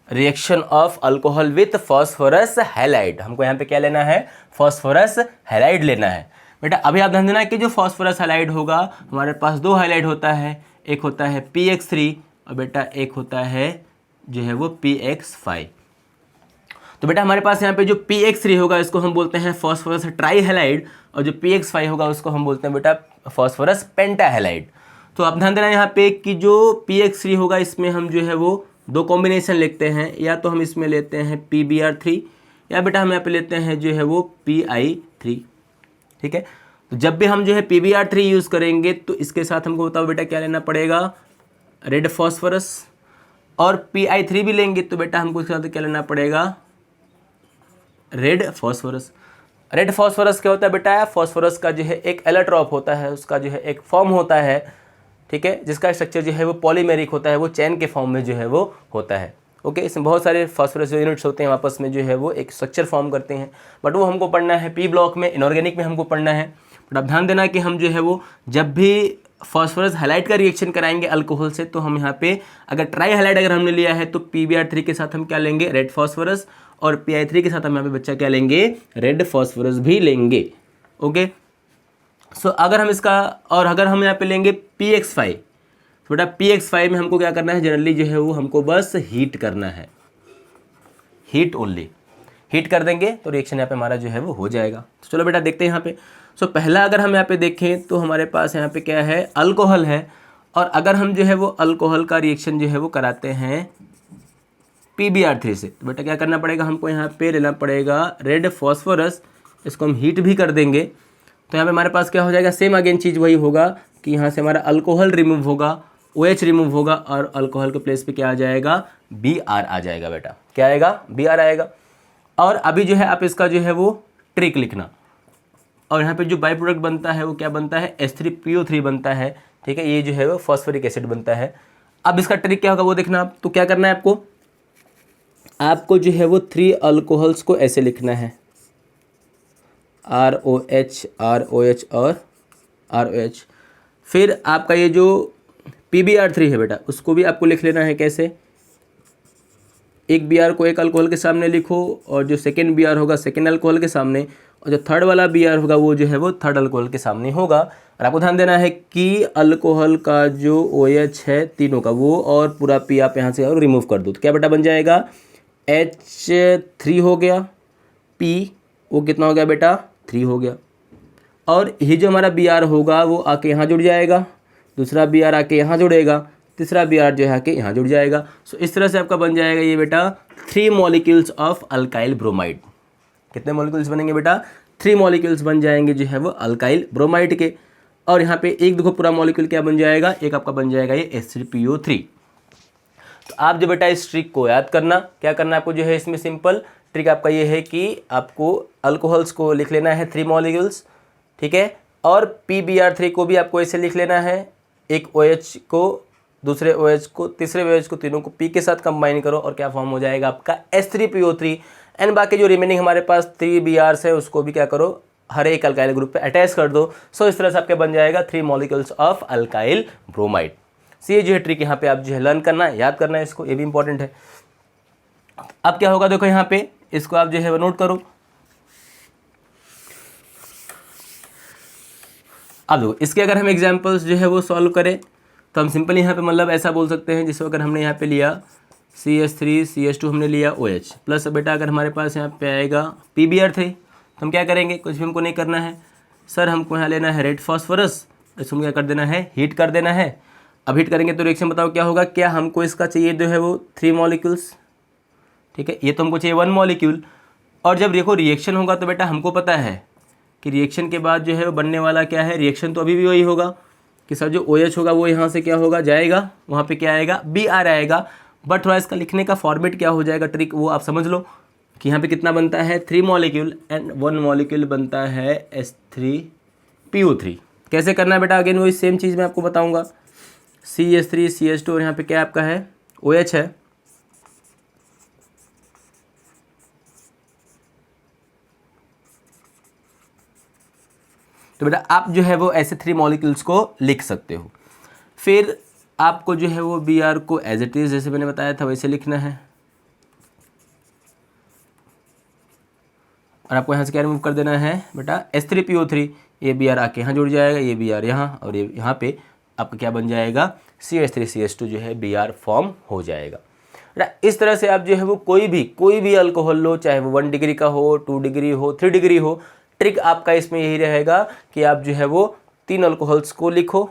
reaction of alcohol with phosphorus halide. हमको यहाँ पे क्या लेना है, फॉस्फोरस हैलाइड लेना है बेटा। अभी आप ध्यान देना कि जो फॉस्फोरस हैलाइड होगा हमारे पास 2 हैलाइड होता है, एक होता है PX3 और बेटा एक होता है जो है वो PX5। तो बेटा हमारे पास यहाँ पे जो PX3 होगा इसको हम बोलते हैं फॉस्फोरस ट्राई हैलाइड, और जो PX5 होगा उसको हम बोलते हैं बेटा फॉस्फोरस पेंटा हैलाइड। तो आप ध्यान देना यहाँ पे कि जो PX3 होगा इसमें हम जो है वो 2 कॉम्बिनेशन लिखते हैं, या तो हम इसमें लेते हैं PBr3, या बेटा हम यहाँ पे लेते हैं जो है वो PI3, ठीक है। तो जब भी हम जो है PBr3 यूज़ करेंगे तो इसके साथ हमको बताओ बेटा क्या लेना पड़ेगा, रेड फॉस्फोरस, और PI3 भी लेंगे तो बेटा हमको इसके साथ क्या लेना पड़ेगा, रेड फॉस्फोरस। रेड फॉस्फोरस क्या होता है बेटा, फॉस्फोरस का जो है एक एलोट्रॉप होता है, उसका जो है एक फॉर्म होता है, ठीक है, जिसका स्ट्रक्चर जो है वो पॉलीमेरिक होता है, वो चैन के फॉर्म में जो है वो होता है। ओके, इसमें बहुत सारे फॉस्फोरस यूनिट्स होते हैं, आपस में जो है वो एक स्ट्रक्चर फॉर्म करते हैं, बट वो हमको पढ़ना है P ब्लॉक में, इनऑर्गेनिक में हमको पढ़ना है। बट अब ध्यान देना कि हम जो है वो जब भी फॉस्फोरस हैलाइड का रिएक्शन कराएंगे अल्कोहल से, तो हम यहाँ पे अगर ट्राई हैलाइड अगर हमने लिया है तो PBr3 के साथ हम क्या लेंगे, रेड फॉस्फोरस, और PI3 के साथ हम यहाँ पे बच्चा क्या लेंगे, रेड फॉस्फोरस भी लेंगे। ओके, सो अगर हम इसका, और अगर हम यहाँ पे लेंगे PX5, तो बेटा PX5 में हमको क्या करना है, जनरली जो है वो हमको बस हीट करना है, हीट ओनली, हीट कर देंगे तो रिएक्शन यहाँ पे हमारा जो है वो हो जाएगा। तो चलो बेटा देखते हैं यहाँ पे। सो पहला अगर हम यहाँ पे देखें तो हमारे पास यहाँ पे क्या है, अल्कोहल है, और अगर हम जो है वो अल्कोहल का रिएक्शन जो है वो कराते हैं PbR3 से, तो बेटा क्या करना पड़ेगा, हमको यहाँ पे लेना पड़ेगा रेड फॉस्फोरस, इसको हम हीट भी कर देंगे, तो यहाँ पे हमारे पास क्या हो जाएगा, सेम अगेन चीज़ वही होगा कि यहाँ से हमारा अल्कोहल रिमूव होगा, OH रिमूव होगा, और अल्कोहल के प्लेस पे क्या आ जाएगा, Br आ जाएगा। बेटा क्या आएगा, Br आएगा। और अभी जो है आप इसका जो है वो ट्रिक लिखना, और यहाँ पे जो बाई प्रोडक्ट बनता है वो क्या बनता है, H3PO3 बनता है, ठीक है, ये जो है वो फॉस्फोरिक एसिड बनता है। अब इसका ट्रिक क्या होगा वो देखना आप, तो क्या करना है आपको जो है वो 3 अल्कोहल्स को ऐसे लिखना है, ROH ROH और ROH। फिर आपका ये जो PbR3 है बेटा, उसको भी आपको लिख लेना है कैसे, एक Br को एक अल्कोहल के सामने लिखो, और जो सेकेंड Br होगा सेकेंड अल्कोहल के सामने, और जो थर्ड वाला Br होगा वो जो है वो थर्ड अल्कोहल के सामने होगा। और आपको ध्यान देना है कि अल्कोहल का जो OH है तीनों का, वो और पूरा P आप यहाँ से और रिमूव कर दो, तो क्या बेटा बन जाएगा, H3 हो गया, P वो कितना हो गया बेटा, 3 हो गया, और ये जो हमारा Br होगा वो आके यहाँ जुड़ जाएगा, दूसरा Br आके यहाँ जुड़ेगा, तीसरा Br जो है आके यहाँ जुड़ जाएगा। सो इस तरह से आपका बन जाएगा ये बेटा 3 मॉलिक्यूल्स ऑफ अल्काइल ब्रोमाइड। कितने मॉलिक्यूल्स बनेंगे बेटा, 3 मॉलिक्यूल्स बन जाएंगे जो है वो अल्काइल ब्रोमाइड के। और यहाँ पे एक देखो पूरा मॉलिक्यूल क्या बन जाएगा, एक आपका बन जाएगा ये H3PO3। तो आप जो बेटा इस ट्रिक को याद करना, क्या करना है आपको जो है, इसमें सिंपल ट्रिक आपका ये है कि आपको अल्कोहल्स को लिख लेना है 3 मॉलिक्यूल्स, ठीक है, और PbR3 को भी आपको ऐसे लिख लेना है, एक OH को, दूसरे OH को, तीसरे OH को, तीनों को P के साथ कंबाइन करो और क्या फॉर्म हो जाएगा आपका H3PO3। एंड बाकी जो रिमेनिंग हमारे पास 3 Brs है उसको भी क्या करो, हर एक अल्काइल ग्रुप पे अटैच कर दो। सो इस तरह से आपके बन जाएगा 3 मॉलिक्यूल्स ऑफ अल्काइल ब्रोमाइड। ये जो है ट्रिक यहाँ पे आप जो है लर्न करना है, याद करना है इसको, ये भी इंपॉर्टेंट है। अब क्या होगा देखो यहाँ पे, इसको आप जो है नोट करो। अब देखो इसके अगर हम एग्जांपल्स जो है वो सॉल्व करें तो हम सिंपल यहाँ पे मतलब ऐसा बोल सकते हैं, जिसको अगर हमने यहाँ पे लिया CH3 CH2 हमने लिया OH प्लस बेटा अगर हमारे पास यहाँ पे आएगा PbR3, तो हम क्या करेंगे, कुछ भी हमको नहीं करना है सर, हमको यहाँ लेना है रेड फॉस्फोरस, इसको क्या कर देना है, हीट कर देना है। अब हीट करेंगे तो रिएक्शन बताओ क्या होगा, क्या हमको इसका चाहिए जो है वो 3 मॉलिक्यूल्स, ठीक है, ये तो हमको चाहिए 1 मॉलिक्यूल। और जब देखो रिएक्शन होगा तो बेटा हमको पता है कि रिएक्शन के बाद जो है वो बनने वाला क्या है, रिएक्शन तो अभी भी वही होगा कि सर जो OH होगा वो यहाँ से क्या होगा, जाएगा, वहाँ पे क्या आएगा, Br आएगा। बट थोड़ा इसका लिखने का फॉर्मेट क्या हो जाएगा, ट्रिक वो आप समझ लो कि यहाँ पे कितना बनता है, 3 मॉलिक्यूल एंड 1 मॉलिक्यूल बनता है H3PO3। कैसे करना है बेटा, अगेन वही सेम चीज़ मैं आपको बताऊँगा, CH3 CH2 और यहाँ पे क्या आपका है, OH है, तो बेटा आप जो है वो ऐसे 3 मॉलिक्यूल्स को लिख सकते हो। फिर आपको जो है वो Br को एज इट इज जैसे मैंने बताया था वैसे लिखना है, और आपको यहाँ से क्या रिमूव कर देना है बेटा, H3PO3, ये Br आके यहाँ जुड़ जाएगा, ये Br यहाँ, और ये यहाँ पे आपका क्या बन जाएगा, CH3 CH2 जो है Br फॉर्म हो जाएगा। इस तरह से आप जो है वो कोई भी अल्कोहल लो, चाहे वो 1 डिग्री का हो, 2 डिग्री हो, 3 डिग्री हो, ट्रिक आपका इसमें यही रहेगा कि आप जो है वो 3 अल्कोहल्स को लिखो,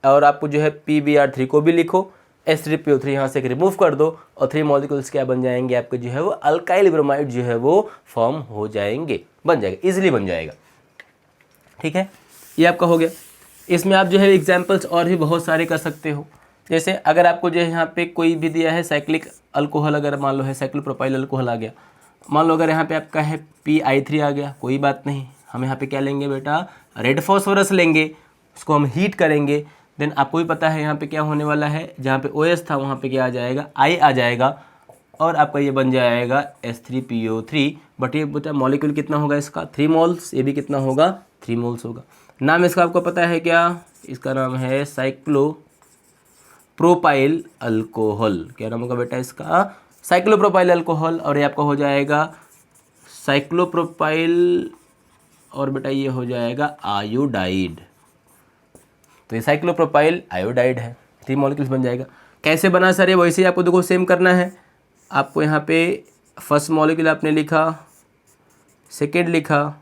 और आपको जो है PbR3 को भी लिखो, H3PO3 यहाँ से रिमूव कर दो, और 3 मॉलिक्यूल्स क्या बन जाएंगे आपके जो है वो अल्काइल ब्रोमाइड जो है वो फॉर्म हो जाएंगे, बन जाएगा, इजीली बन जाएगा, ठीक है, ये आपका हो गया। इसमें आप जो है एग्जाम्पल्स और भी बहुत सारे कर सकते हो, जैसे अगर आपको जो है यहाँ पे कोई भी दिया है साइक्लिक अल्कोहल, अगर मान लो है साइक्लोप्रोपाइल अल्कोहल आ गया, मान लो अगर यहाँ पे आपका है PI3 आ गया, कोई बात नहीं, हम यहाँ पे क्या लेंगे बेटा, रेड फॉस्फोरस लेंगे, उसको हम हीट करेंगे, देन आपको भी पता है यहाँ पे क्या होने वाला है, जहाँ पे OH था वहाँ पे क्या आ जाएगा, I आ जाएगा, और आपका ये बन जाएगा H3PO3। बट ये बेटा मॉलिक्यूल कितना होगा इसका, 3 मोल्स, ये भी कितना होगा, 3 मोल्स होगा। नाम इसका आपको पता है क्या, इसका नाम है साइक्लोप्रोपाइल अल्कोहल। क्या नाम होगा बेटा इसका, साइक्लोप्रोपाइल अल्कोहल, और ये आपका हो जाएगा साइक्लोप्रोपाइल, और बेटा ये हो जाएगा आयोडाइड। तो ये साइक्लोप्रोपाइल आयोडाइड है, 3 मॉलिक्यूल्स बन जाएगा। कैसे बना सर, ये वैसे ही आपको देखो सेम करना है। आपको यहाँ पे फर्स्ट मॉलिक्यूल आपने लिखा, सेकेंड लिखा,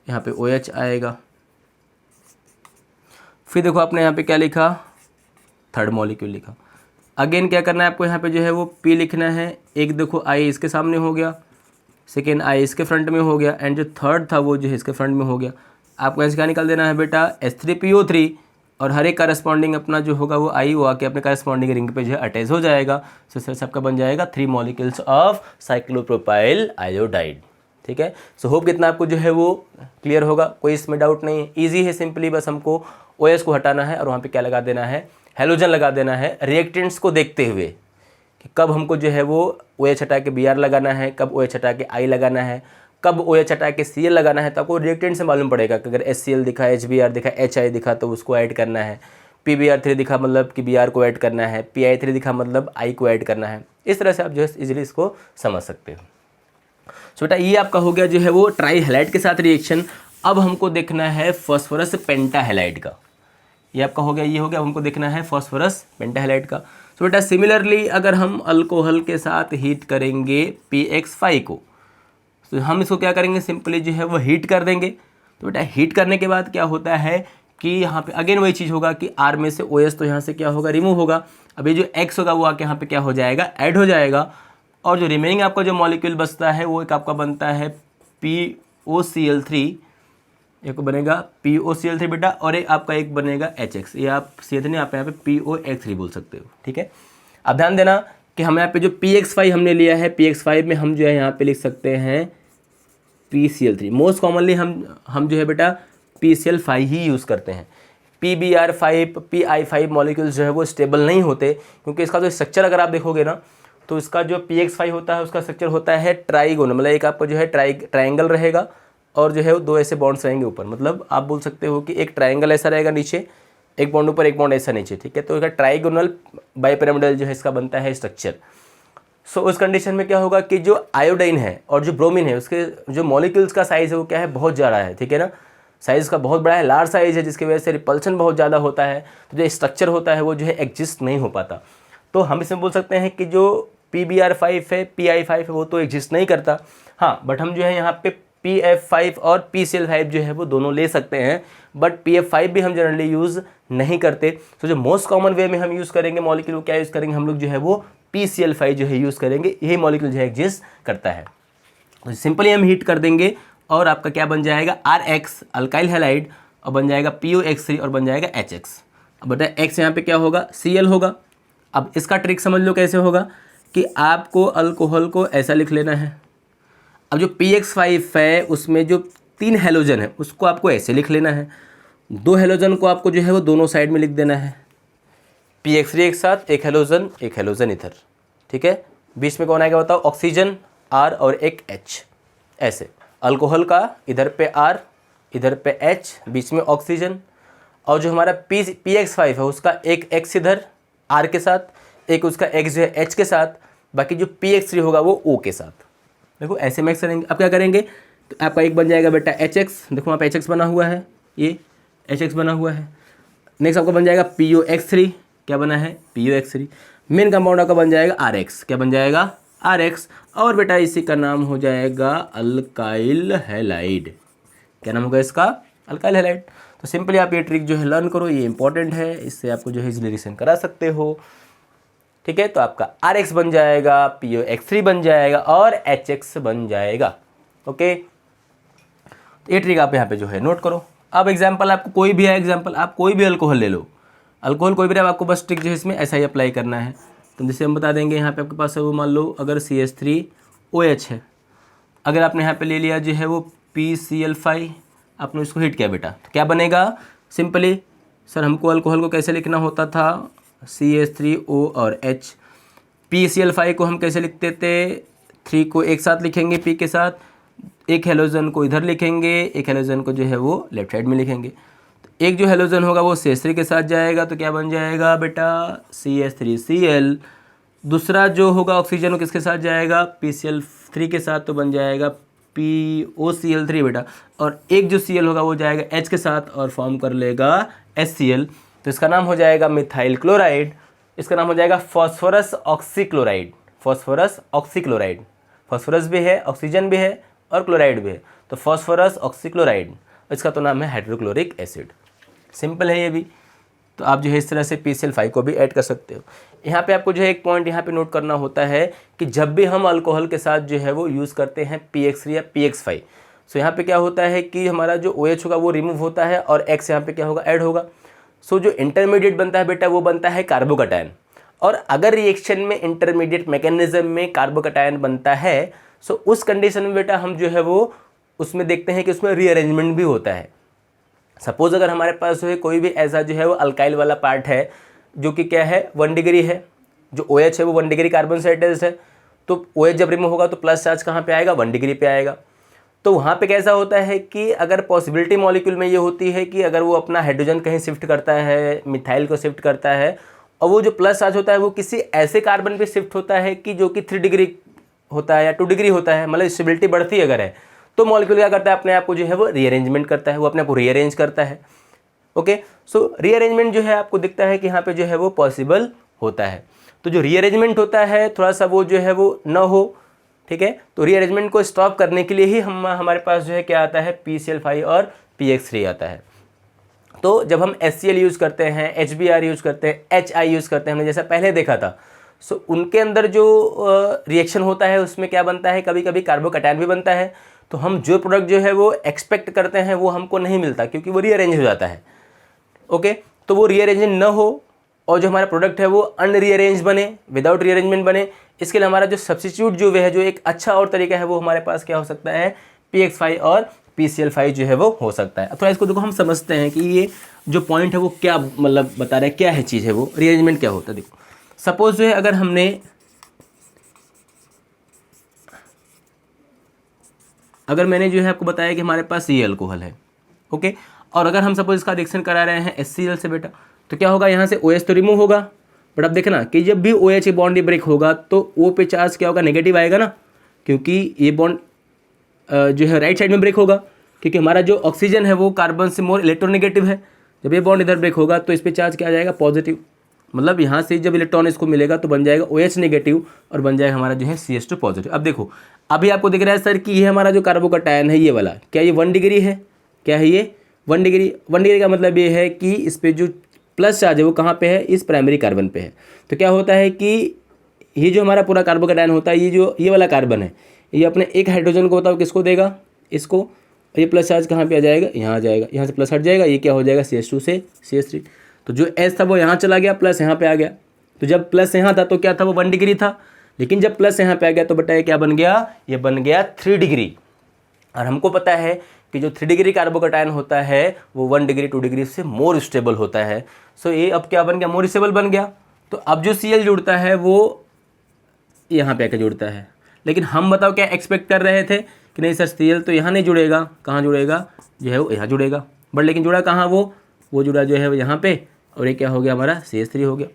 यहाँ पे OH आएगा, फिर देखो आपने यहाँ पे क्या लिखा, थर्ड मॉलिक्यूल लिखा। अगेन क्या करना है आपको, यहाँ पे जो है वो P लिखना है। एक देखो I इसके सामने हो गया, सेकेंड I इसके फ्रंट में हो गया, एंड जो थर्ड था वो जो है इसके फ्रंट में हो गया। आपको ऐसे क्या निकाल देना है बेटा, H3PO3, और हर एक करस्पॉन्डिंग अपना जो होगा वो I वो आके अपने करस्पॉन्डिंग रिंग पे जो है अटैच हो जाएगा। सो सर सबका बन जाएगा 3 मॉलिक्यूल्स ऑफ साइक्लोप्रोपाइल आयोडाइड। ठीक है। सो होप कितना आपको जो है वो क्लियर होगा, कोई इसमें डाउट नहीं है। ईजी है, सिंपली बस हमको OH को हटाना है और वहाँ पे क्या लगा देना है, हेलोजन लगा देना है, रिएक्टेंट्स को देखते हुए कि कब हमको जो है वो OH हटा के Br लगाना है, कब OH हटा के I लगाना है, कब OH हटा के Cl लगाना है। तो आपको रिएक्टेंट से मालूम पड़ेगा कि अगर HCl दिखा, HBr दिखा, HI दिखा तो उसको ऐड करना है, PBr3 दिखा मतलब कि Br को ऐड करना है, PI3 दिखा मतलब I को ऐड करना है। इस तरह से आप जो है इजीली इसको समझ सकते हो। सो बेटा ये आपका हो गया जो है वो ट्राई हैलाइड के साथ रिएक्शन। अब हमको देखना है फॉस्फोरस पेंटाहेलाइड का। ये आपका हो गया, ये हो गया, हमको देखना है फॉस्फोरस पेंटाहेलाइड का। सो बेटा सिमिलरली अगर हम अल्कोहल के साथ हीट करेंगे PX5 को, तो हम इसको क्या करेंगे, सिंपली जो है वो हीट कर देंगे। तो बेटा हीट करने के बाद क्या होता है कि यहाँ पे अगेन वही चीज़ होगा कि R में से OH तो यहाँ से क्या होगा, रिमूव होगा। अब ये जो X होगा वो आके यहाँ पे क्या हो जाएगा, ऐड हो जाएगा। और जो रिमेनिंग आपका जो मॉलिक्यूल बचता है वो एक आपका बनता है POCl3, एक बनेगा POCl3 बेटा, और एक आपका एक बनेगा HX। ये आप CH नहीं, आप यहाँ पे POX3 बोल सकते हो। ठीक है। अब ध्यान देना कि हम यहाँ पे जो PX5 हमने लिया है, PX5 में हम जो है यहाँ पे लिख सकते हैं PCl3। मोस्ट कॉमनली हम जो है बेटा PCl5 ही यूज़ करते हैं। PBr5, PI5 मॉलिक्यूल्स जो है वो स्टेबल नहीं होते, क्योंकि इसका जो स्ट्रक्चर अगर आप देखोगे ना तो इसका जो PX5 होता है उसका स्ट्रक्चर होता है ट्राइगोनल, मतलब एक आपका जो है ट्राइंगल रहेगा और जो है वो 2 ऐसे बॉन्ड्स रहेंगे ऊपर। मतलब आप बोल सकते हो कि एक ट्राइंगल ऐसा रहेगा नीचे, एक बॉन्ड ऊपर, एक बॉन्ड ऐसा नीचे। ठीक है। तो इसका ट्राइगोनल बाइपिरामिडल जो है इसका बनता है स्ट्रक्चर। सो उस कंडीशन में क्या होगा कि जो आयोडाइन है और जो ब्रोमीन है उसके जो मॉलिक्यूल्स का साइज़ है वो क्या है, बहुत ज़्यादा है। ठीक है ना, साइज़ का बहुत बड़ा है, लार्ज साइज़ है, जिसकी वजह से रिपल्शन बहुत ज़्यादा होता है। तो जो स्ट्रक्चर होता है वो जो है एग्जिस्ट नहीं हो पाता। तो हम इसमें बोल सकते हैं कि जो PBr5 है, PI5 है, वो तो एग्जिस्ट नहीं करता। हाँ, बट हम जो है यहाँ पे PF5 और PCl5 जो है वो दोनों ले सकते हैं, बट PF5 भी हम जनरली यूज़ नहीं करते। तो जो मोस्ट कॉमन वे में हम यूज़ करेंगे मॉलिक्यूल, क्या यूज़ करेंगे हम लोग जो है वो PCl5 जो है यूज़ करेंगे। यही मॉलिक्यूल जो है एग्जिस्ट करता है। तो सिंपली हम हीट कर देंगे और आपका क्या बन जाएगा, RX अल्काइल हैलाइड, और बन जाएगा POX3 और बन जाएगा HX। अब बेटा X यहाँ पे क्या होगा, Cl होगा। अब इसका ट्रिक समझ लो कैसे होगा कि आपको अल्कोहल को ऐसा लिख लेना है। अब जो PX5 है उसमें जो 3 हेलोजन है उसको आपको ऐसे लिख लेना है। 2 हेलोजन को आपको जो है वो दोनों साइड में लिख देना है, PX3 एक साथ, एक हेलोजन इधर। ठीक है। बीच में कौन आएगा बताओ, ऑक्सीजन R और एक H। ऐसे अल्कोहल का इधर पे R, इधर पे H, बीच में ऑक्सीजन। और जो हमारा PX5 है उसका एक X इधर R के साथ, एक उसका X जो है H के साथ, बाकी जो PX3 होगा वो O के साथ। देखो ऐसे मैक्स करेंगे। अब क्या करेंगे, तो आपका एक बन जाएगा बेटा HX। देखो वहाँ पे HX बना हुआ है, ये HX बना हुआ है। नेक्स्ट आपका बन जाएगा POX3। क्या बना है, POX3। मेन कंपाउंड आपका बन जाएगा RX। क्या बन जाएगा, RX। और बेटा इसी का नाम हो जाएगा अल्काइल हैलाइड। क्या नाम होगा इसका, अल्काइल हैलाइड। तो सिंपली आप ये ट्रिक जो है लर्न करो, ये इंपॉर्टेंट है, इससे आपको जो है इजीली रिएक्शन करा सकते हो। ठीक है। तो आपका RX बन जाएगा, POX3 बन जाएगा और HX बन जाएगा। ओके, तो ये ट्रिक आप यहाँ पे जो है नोट करो। अब एग्जाम्पल आपको कोई भी है, एग्जाम्पल आप कोई भी अल्कोहल ले लो, अल्कोहल कोई भी रहा, आपको बस ट्रिक जो है इसमें ऐसा ही अप्लाई करना है। तो जैसे हम बता देंगे यहाँ पे आपके पास है वो, मान लो अगर CH3OH है, अगर आपने यहाँ पे ले लिया जो है वो PCl5, आपने उसको हीट किया बेटा, तो क्या बनेगा, सिंपली सर हमको अल्कोहल को कैसे लिखना होता था, CH3O और H। PCl5 को हम कैसे लिखते थे, 3 को एक साथ लिखेंगे P के साथ, एक हेलोजन को इधर लिखेंगे, एक हेलोजन को जो है वो लेफ्ट साइड में लिखेंगे। तो एक जो हेलोजन होगा वो CH3 के साथ जाएगा, तो क्या बन जाएगा बेटा, CH3Cl। दूसरा जो होगा ऑक्सीजन वो किसके साथ जाएगा, PCl3 के साथ, तो बन जाएगा POCl3 बेटा। और एक जो Cl होगा वो जाएगा H के साथ और फॉर्म कर लेगा HCl। तो इसका नाम हो जाएगा मिथाइल क्लोराइड। इसका नाम हो जाएगा phosphorus oxychloride. Phosphorus oxychloride, phosphorus भी है, ऑक्सीजन भी है और क्लोराइड भी है, तो फॉस्फोरस ऑक्सीक्लोराइड। इसका तो नाम है हाइड्रोक्लोरिक एसिड। सिंपल है ये भी। तो आप जो है इस तरह से PCl5 को भी ऐड कर सकते हो। यहाँ पे आपको जो है एक पॉइंट यहाँ पे नोट करना होता है कि जब भी हम अल्कोहल के साथ जो है वो यूज़ करते हैं PX3 या PX5, सो यहाँ पे क्या होता है कि हमारा जो OH होगा वो रिमूव होता है और X यहाँ पे क्या होगा, ऐड होगा। सो जो इंटरमीडिएट बनता है बेटा वो बनता है कार्बोकटायन। और अगर रिएक्शन में इंटरमीडिएट मैकेनिज्म में कार्बोकटायन बनता है, सो उस कंडीशन में बेटा हम जो है वो उसमें देखते हैं कि उसमें रीअरेंजमेंट भी होता है। सपोज अगर हमारे पास जो है कोई भी ऐसा जो है वो अल्काइल वाला पार्ट है जो कि क्या है 1 डिग्री है, जो OH है वो 1 डिग्री कार्बन से अटैच्ड है, तो OH जब रिमूव होगा तो प्लस चार्ज कहाँ पे आएगा, 1 डिग्री पे आएगा। तो वहाँ पे कैसा होता है कि अगर पॉसिबिलिटी मॉलिक्यूल में ये होती है कि अगर वो अपना हाइड्रोजन कहीं शिफ्ट करता है, मिथाइल को शिफ्ट करता है, और वो जो प्लस चार्ज होता है वो किसी ऐसे कार्बन पे शिफ्ट होता है कि जो कि 3 डिग्री होता है या 2 डिग्री होता है, मतलब स्टेबिलिटी बढ़ती अगर है, तो मॉलिक्यूल क्या करता है, अपने आप को जो है वो रीअरेंजमेंट करता है, वो अपने आप को रीअरेंज करता है। ओके, सो रीअरेंजमेंट जो है आपको दिखता है कि यहाँ पे जो है वो पॉसिबल होता है। तो जो रीअरेंजमेंट होता है थोड़ा सा वो जो है वो न हो, ठीक है, तो रीअरेंजमेंट को स्टॉप करने के लिए ही हमारे पास जो है क्या आता है, PCl5 और PX3 आता है। तो जब हम HCl यूज़ करते हैं, HBr यूज़ करते हैं, HI यूज़ करते हैं, हमने जैसा पहले देखा था, सो उनके अंदर जो रिएक्शन होता है उसमें क्या बनता है, कभी कभी कार्बोकटायन भी बनता है। तो हम जो प्रोडक्ट जो है वो एक्सपेक्ट करते हैं वो हमको नहीं मिलता क्योंकि वो रीअरेंज हो जाता है। ओके, तो वो रीअरेंजमेंट न हो और जो हमारा प्रोडक्ट है वो अनरीअरेंज बने, विदाउट रीअरेंजमेंट बने, इसके लिए हमारा जो सब्स्टिट्यूट जो है, जो एक अच्छा और तरीका है वो हमारे पास क्या हो सकता है, PX5 और PCl5 जो है वो हो सकता है। अब थोड़ा इसको देखो हम समझते हैं कि ये जो पॉइंट है वो क्या मतलब बता रहा है, क्या है चीज़ है वो, रीअरेंजमेंट क्या होता है। देखो सपोज जो है अगर मैंने जो है आपको बताया कि हमारे पास ये अल्कोहल है, ओके, और अगर हम सपोज इसका रिएक्शन करा रहे हैं HCl से बेटा, तो क्या होगा, यहाँ से OH तो रिमूव होगा, बट अब देखना कि जब भी OH बॉन्ड ब्रेक होगा तो O पे चार्ज क्या होगा, नेगेटिव आएगा ना, क्योंकि ये बॉन्ड जो है राइट साइड में ब्रेक होगा, क्योंकि हमारा जो ऑक्सीजन है वो कार्बन से मोर इलेक्ट्रोनेगेटिव है। जब ये बॉन्ड इधर ब्रेक होगा तो इस पर चार्ज क्या आ जाएगा, पॉजिटिव, मतलब यहाँ से जब इलेक्ट्रॉन इसको मिलेगा तो बन जाएगा OH नेगेटिव और बन जाएगा हमारा जो है CH2 पॉजिटिव। अब देखो अभी आपको दिख रहा है सर कि ये हमारा जो कार्बोकटायन है ये वाला, क्या ये 1 डिग्री है, क्या है ये 1 डिग्री। 1 डिग्री का मतलब ये है कि इस पर जो प्लस चार्ज है वो कहाँ पे है, इस प्राइमरी कार्बन पे है। तो क्या होता है कि ये जो हमारा पूरा कार्बोकटायन होता है, ये वाला कार्बन है, ये अपने एक हाइड्रोजन को बताओ किसको देगा, इसको, ये प्लस चार्ज कहाँ पे आ जाएगा, यहाँ आ जाएगा, यहाँ से प्लस हट जाएगा, ये क्या हो जाएगा CH2 से CH3। तो जो S था वो यहाँ चला गया, प्लस यहाँ पे आ गया। तो जब प्लस यहाँ था तो क्या था, वो 1 डिग्री था, लेकिन जब प्लस यहाँ पे आ गया तो बेटा ये क्या बन गया, ये बन गया 3 डिग्री। और हमको पता है कि जो 3 डिग्री कार्बोकटायन होता है वो 1 डिग्री 2 डिग्री से मोर स्टेबल होता है। सो ये अब क्या बन गया, मोर स्टेबल बन गया। तो अब जो Cl जुड़ता है वो यहाँ पे आके जुड़ता है, लेकिन हम बताओ क्या एक्सपेक्ट कर रहे थे कि नहीं सर Cl तो यहाँ नहीं जुड़ेगा, कहाँ जुड़ेगा, जो है वो यहाँ जुड़ेगा, बट लेकिन जुड़ा कहाँ, वो जुड़ा जो है वो यहाँ पे, और ये क्या हो गया हमारा CH3 हो गया।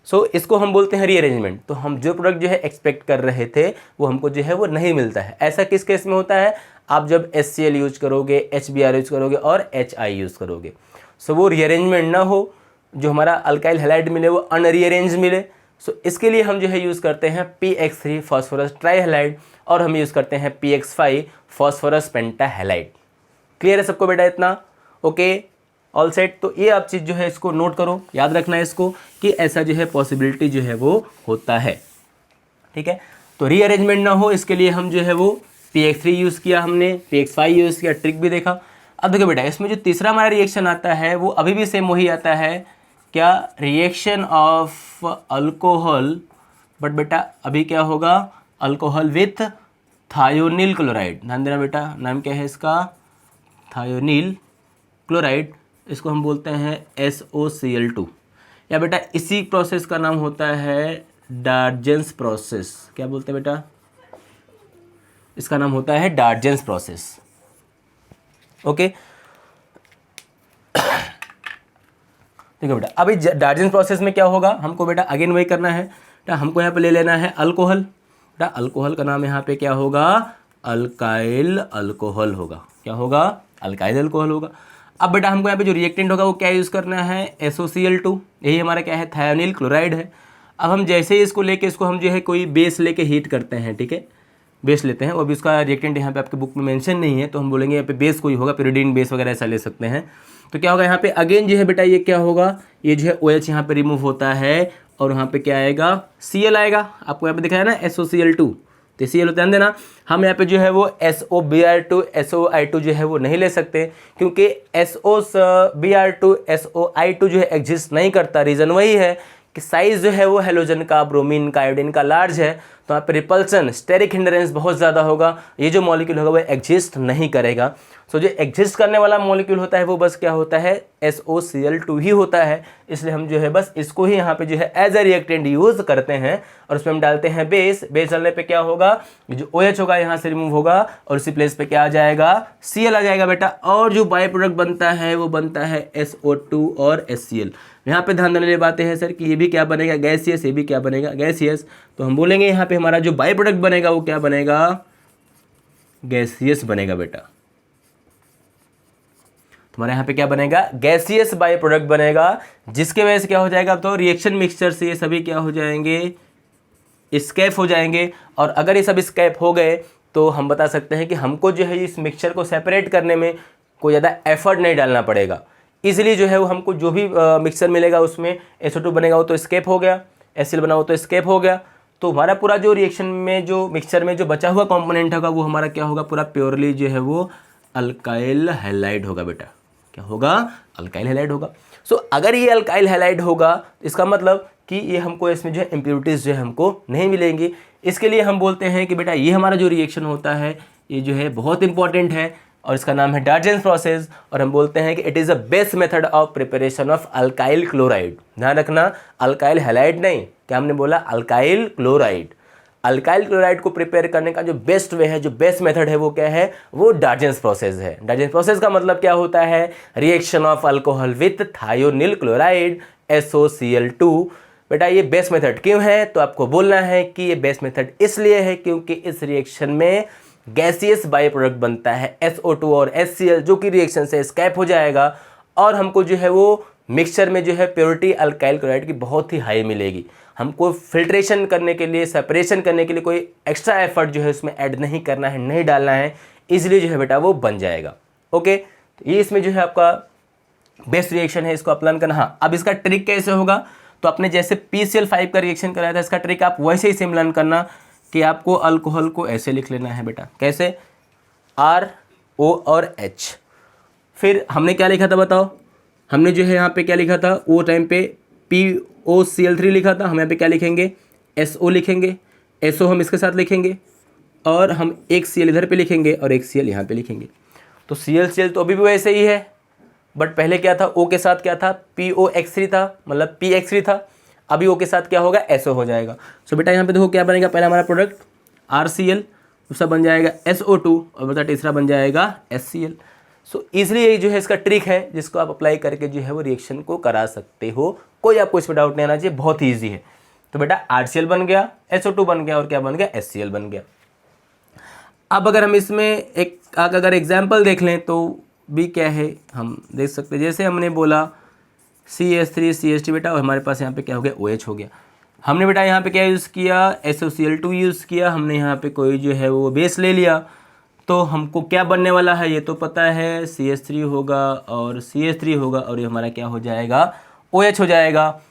सो इसको हम बोलते हैं रीअरेंजमेंट। तो हम जो प्रोडक्ट जो है एक्सपेक्ट कर रहे थे वो हमको जो है वो नहीं मिलता है। ऐसा किस केस में होता है, आप जब HCl यूज करोगे, HBr यूज करोगे और HI यूज़ करोगे। सो वो रीअरेंजमेंट ना हो, जो हमारा अल्काइल हैलाइड मिले वो अनरीअरेंज मिले। सो इसके लिए हम जो है यूज़ करते हैं PX3 फॉस्फोरस ट्राईहैलाइड और हम यूज़ करते हैं PX5 फॉस्फोरस पेंटाहैलाइड। क्लियर है सबको बेटा इतना, ओके, ऑल सेट। तो ये आप चीज़ जो है इसको नोट करो, याद रखना है इसको कि ऐसा जो है पॉसिबिलिटी जो है वो होता है, ठीक है। तो रीअरेंजमेंट ना हो इसके लिए हम जो है वो PX3 यूज़ किया, हमने PX5 यूज़ किया, ट्रिक भी देखा। अब देखो बेटा इसमें जो तीसरा हमारा रिएक्शन आता है वो अभी भी सेम वही आता है, क्या, रिएक्शन ऑफ अल्कोहल, बट बेटा अभी क्या होगा, अल्कोहल विथ थायोनिल क्लोराइड। ध्यान देना बेटा, नाम क्या है इसका, थायोनिल क्लोराइड, इसको हम बोलते हैं SOCl2, या बेटा इसी प्रोसेस का नाम होता है डार्जेंस प्रोसेस। क्या बोलते हैं बेटा, इसका नाम होता है डार्जेंस प्रोसेस, ओके। ठीक है बेटा, अभी डार्जेंस प्रोसेस में क्या होगा, हमको बेटा अगेन वही करना है बेटा, हमको यहाँ पे ले लेना है अल्कोहल। बेटा अल्कोहल का नाम यहाँ पे क्या होगा, अल्काइल अल्कोहल होगा। क्या होगा, अल्काइल अल्कोहल होगा। अब बेटा हमको यहाँ पे जो रिएक्टेंट होगा वो क्या यूज़ करना है, SOCl2, यही हमारा क्या है, थायोनिल क्लोराइड है। अब हम जैसे ही इसको लेके इसको हम जो है कोई बेस लेके हीट करते हैं, ठीक है, बेस लेते हैं, वो भी उसका रिएक्टेंट यहाँ पे आपके बुक में मेंशन नहीं है, तो हम बोलेंगे यहाँ पे बेस कोई होगा, pyridine बेस वगैरह ऐसा ले सकते हैं। तो क्या होगा यहाँ पे अगेन जो है बेटा ये क्या होगा, ये जो है OH यहाँ पे रिमूव होता है और यहाँ पे क्या आएगा, Cl आएगा। आपको यहाँ पे दिखा है ना SOCl2, तो Cl ध्यान देना। हम यहाँ पे जो है वो SOBr2 SOI2 जो है वो नहीं ले सकते, क्योंकि SOBr2 SOI2 जो है एग्जिस्ट नहीं करता। रीज़न वही है कि साइज़ जो है वो हेलोजन का, ब्रोमीन का, आयोडीन का लार्ज है, तो यहाँ पे रिपल्सन, स्टेरिक हिंडरेंस बहुत ज़्यादा होगा। ये जो मॉलिक्यूल होगा वो एग्जिस्ट नहीं करेगा। सो जो एग्जिस्ट करने वाला मॉलिक्यूल होता है वो बस क्या होता है, SOCl2 ही होता है। इसलिए हम जो है बस इसको ही यहाँ पे जो है एज अ रिएक्टेंट यूज़ करते हैं और उसमें हम डालते हैं बेस। बेस डालने पे क्या होगा, ये जो OH होगा यहाँ से रिमूव होगा और उसी प्लेस पे क्या आ जाएगा, Cl आ जाएगा बेटा। और जो बाई प्रोडक्ट बनता है वो बनता है SO2 और HCl। यहाँ पे ध्यान देने वाली बातें हैं सर कि ये भी क्या बनेगा, गैसियस, ये भी क्या बनेगा, गैसियस। तो हम बोलेंगे यहाँ पे हमारा जो बाई प्रोडक्ट बनेगा वो क्या बनेगा, गैसियस बनेगा बेटा। तुम्हारे यहाँ पे क्या बनेगा, गैसियस बाई प्रोडक्ट बनेगा, जिसके वजह से क्या हो जाएगा, तो रिएक्शन मिक्सचर से ये सभी क्या हो जाएंगे, स्केप हो जाएंगे। और अगर ये सब स्केप हो गए तो हम बता सकते हैं कि हमको जो है इस मिक्सचर को सेपरेट करने में कोई ज़्यादा एफर्ट नहीं डालना पड़ेगा। इसलिए जो है वो हमको जो भी मिक्सचर मिलेगा उसमें SO2 बनेगा वो तो स्केप हो गया, HCl बना वो तो स्केप हो गया। तो हमारा पूरा जो रिएक्शन में जो मिक्सचर में जो बचा हुआ कंपोनेंट होगा वो हमारा क्या होगा, पूरा प्योरली जो है वो अल्काइल हैलाइड होगा बेटा। क्या होगा, अल्काइल हैलाइड होगा। सो अगर ये अल्काइल हैलाइड होगा इसका मतलब कि ये हमको इसमें जो है इम्प्योरिटीज़ जो है हमको नहीं मिलेंगी। इसके लिए हम बोलते हैं कि बेटा ये हमारा जो रिएक्शन होता है ये जो है बहुत इंपॉर्टेंट है और इसका नाम है डार्जेंस प्रोसेस। और हम बोलते हैं कि it is a best method of preparation of alkyl chloride. ध्यान रखना, अल्काइल हैलाइड नहीं, क्या हमने बोला, अल्काइल क्लोराइड। अल्काइल क्लोराइड को प्रिपेयर करने का जो बेस्ट वे है, जो बेस्ट मेथड है वो क्या है, वो डार्जेंस प्रोसेस है। डार्जेंस प्रोसेस का मतलब क्या होता है, reaction of alcohol with thionyl chloride SOCl2। बेटा ये बेस्ट मेथड क्यों है, तो आपको बोलना है कि ये बेस्ट मेथड इसलिए है क्योंकि इस रिएक्शन में गैसियस बाई प्रोडक्ट बनता है SO2 और HCl, जो कि रिएक्शन से स्कैप हो जाएगा और हमको जो है वो मिक्सचर में जो है प्योरिटी अल्काइल क्लोराइड की बहुत ही हाई मिलेगी। हमको फिल्ट्रेशन करने के लिए, सेपरेशन करने के लिए कोई एक्स्ट्रा एफर्ट जो है उसमें ऐड नहीं करना है, नहीं डालना है, इसलिए जो है बेटा वो बन जाएगा। ओके, तो ये इसमें जो है आपका बेस्ट रिएक्शन है, इसको अप्लाई करना। हाँ, अब इसका ट्रिक कैसे होगा, तो आपने जैसे PCl5 का रिएक्शन कराया था, इसका ट्रिक आप वैसे ही सेम लर्न करना कि आपको अल्कोहल को ऐसे लिख लेना है बेटा। कैसे, RO और H। फिर हमने क्या लिखा था बताओ, हमने जो है यहाँ पे क्या लिखा था, वो टाइम पे POCl3 लिखा था। हम यहाँ पे क्या लिखेंगे, SO लिखेंगे, SO हम इसके साथ लिखेंगे और हम एक Cl इधर पे लिखेंगे और एक Cl यहाँ पे लिखेंगे। तो Cl तो अभी भी वैसे ही है, बट पहले क्या था, O के साथ क्या था, POX3 था, मतलब PX3 था। अभी O के साथ क्या होगा, SO हो जाएगा। सो बेटा यहाँ पे देखो क्या बनेगा, पहला हमारा प्रोडक्ट RCl, दूसरा बन जाएगा SO2 और बेटा तीसरा बन जाएगा HCl। सो इसलिए ये जो है इसका ट्रिक है जिसको आप अप्लाई करके जो है वो रिएक्शन को करा सकते हो। कोई आपको इसमें डाउट नहीं आना चाहिए, बहुत ही ईजी है। तो बेटा RCl बन गया, SO2 बन गया और क्या बन गया, HCl बन गया। अब अगर हम इसमें एक अगर एग्जाम्पल देख लें तो भी क्या है, हम देख सकते हैं। जैसे हमने बोला CH3 CH2 बेटा, और हमारे पास यहाँ पे क्या हो गया, OH हो गया। हमने बेटा यहाँ पे क्या यूज़ किया, SOCl2 यूज़ किया। हमने यहाँ पे कोई जो है वो बेस ले लिया, तो हमको क्या बनने वाला है ये तो पता है, CH3 होगा और CH3 होगा और ये हमारा क्या हो जाएगा, OH हो जाएगा।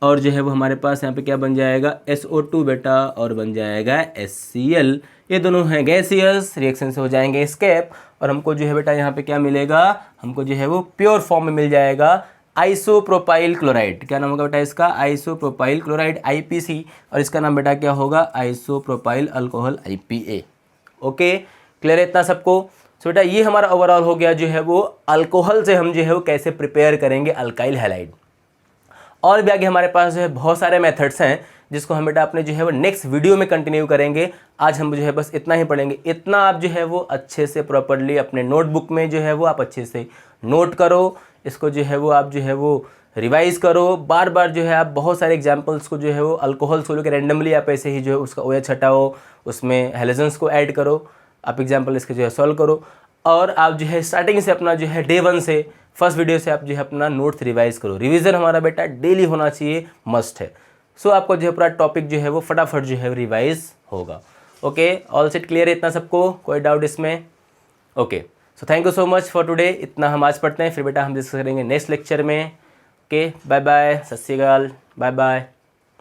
और जो है वो हमारे पास यहाँ पे क्या बन जाएगा, SO2 बेटा और बन जाएगा HCl। ये दोनों हैं गैसियस, रिएक्शन से हो जाएंगे स्केप और हमको जो है बेटा यहाँ पे क्या मिलेगा, हमको जो है वो प्योर फॉर्म में मिल जाएगा आइसोप्रोपाइल क्लोराइड। क्या नाम होगा बेटा इसका, आइसोप्रोपाइल क्लोराइड IPC, और इसका नाम बेटा क्या होगा, isopropyl alcohol IPA। Okay, clear है इतना सबको। सो बेटा ये हमारा ओवरऑल हो गया जो है वो अल्कोहल से हम जो है वो कैसे प्रिपेयर करेंगे अल्काइल हैलाइड। और भी आगे हमारे पास जो है बहुत सारे मेथड्स हैं जिसको हम बेटा अपने जो है वो नेक्स्ट वीडियो में कंटिन्यू करेंगे। आज हम जो है बस इतना ही पढ़ेंगे। इतना आप जो है वो अच्छे से प्रॉपरली अपने नोटबुक में जो है वो आप अच्छे से नोट करो, इसको जो है वो आप जो है वो रिवाइज करो। बार बार जो है आप बहुत सारे एग्जांपल्स को जो है वो अल्कोहल सोलो के रैंडमली आप ऐसे ही जो है उसका OH हटाओ, उसमें हेलोजेंस को ऐड करो, आप एग्जाम्पल इसके जो है सॉल्व करो। और आप जो है स्टार्टिंग से अपना जो है डे 1 से फर्स्ट वीडियो से आप जो है अपना नोट्स रिवाइज करो। रिवीजन हमारा बेटा डेली होना चाहिए, मस्ट है। सो आपको जो है पूरा टॉपिक जो है वो फटाफट जो है रिवाइज होगा। ओके, ऑल सेट क्लियर है इतना सबको, कोई डाउट इसमें? Okay, so thank you so much for today. इतना हम आज पढ़ते हैं, फिर बेटा हम डिस्कस करेंगे नेक्स्ट लेक्चर में। ओके, बाय बाय, सत श्री अकाल, बाय बाय।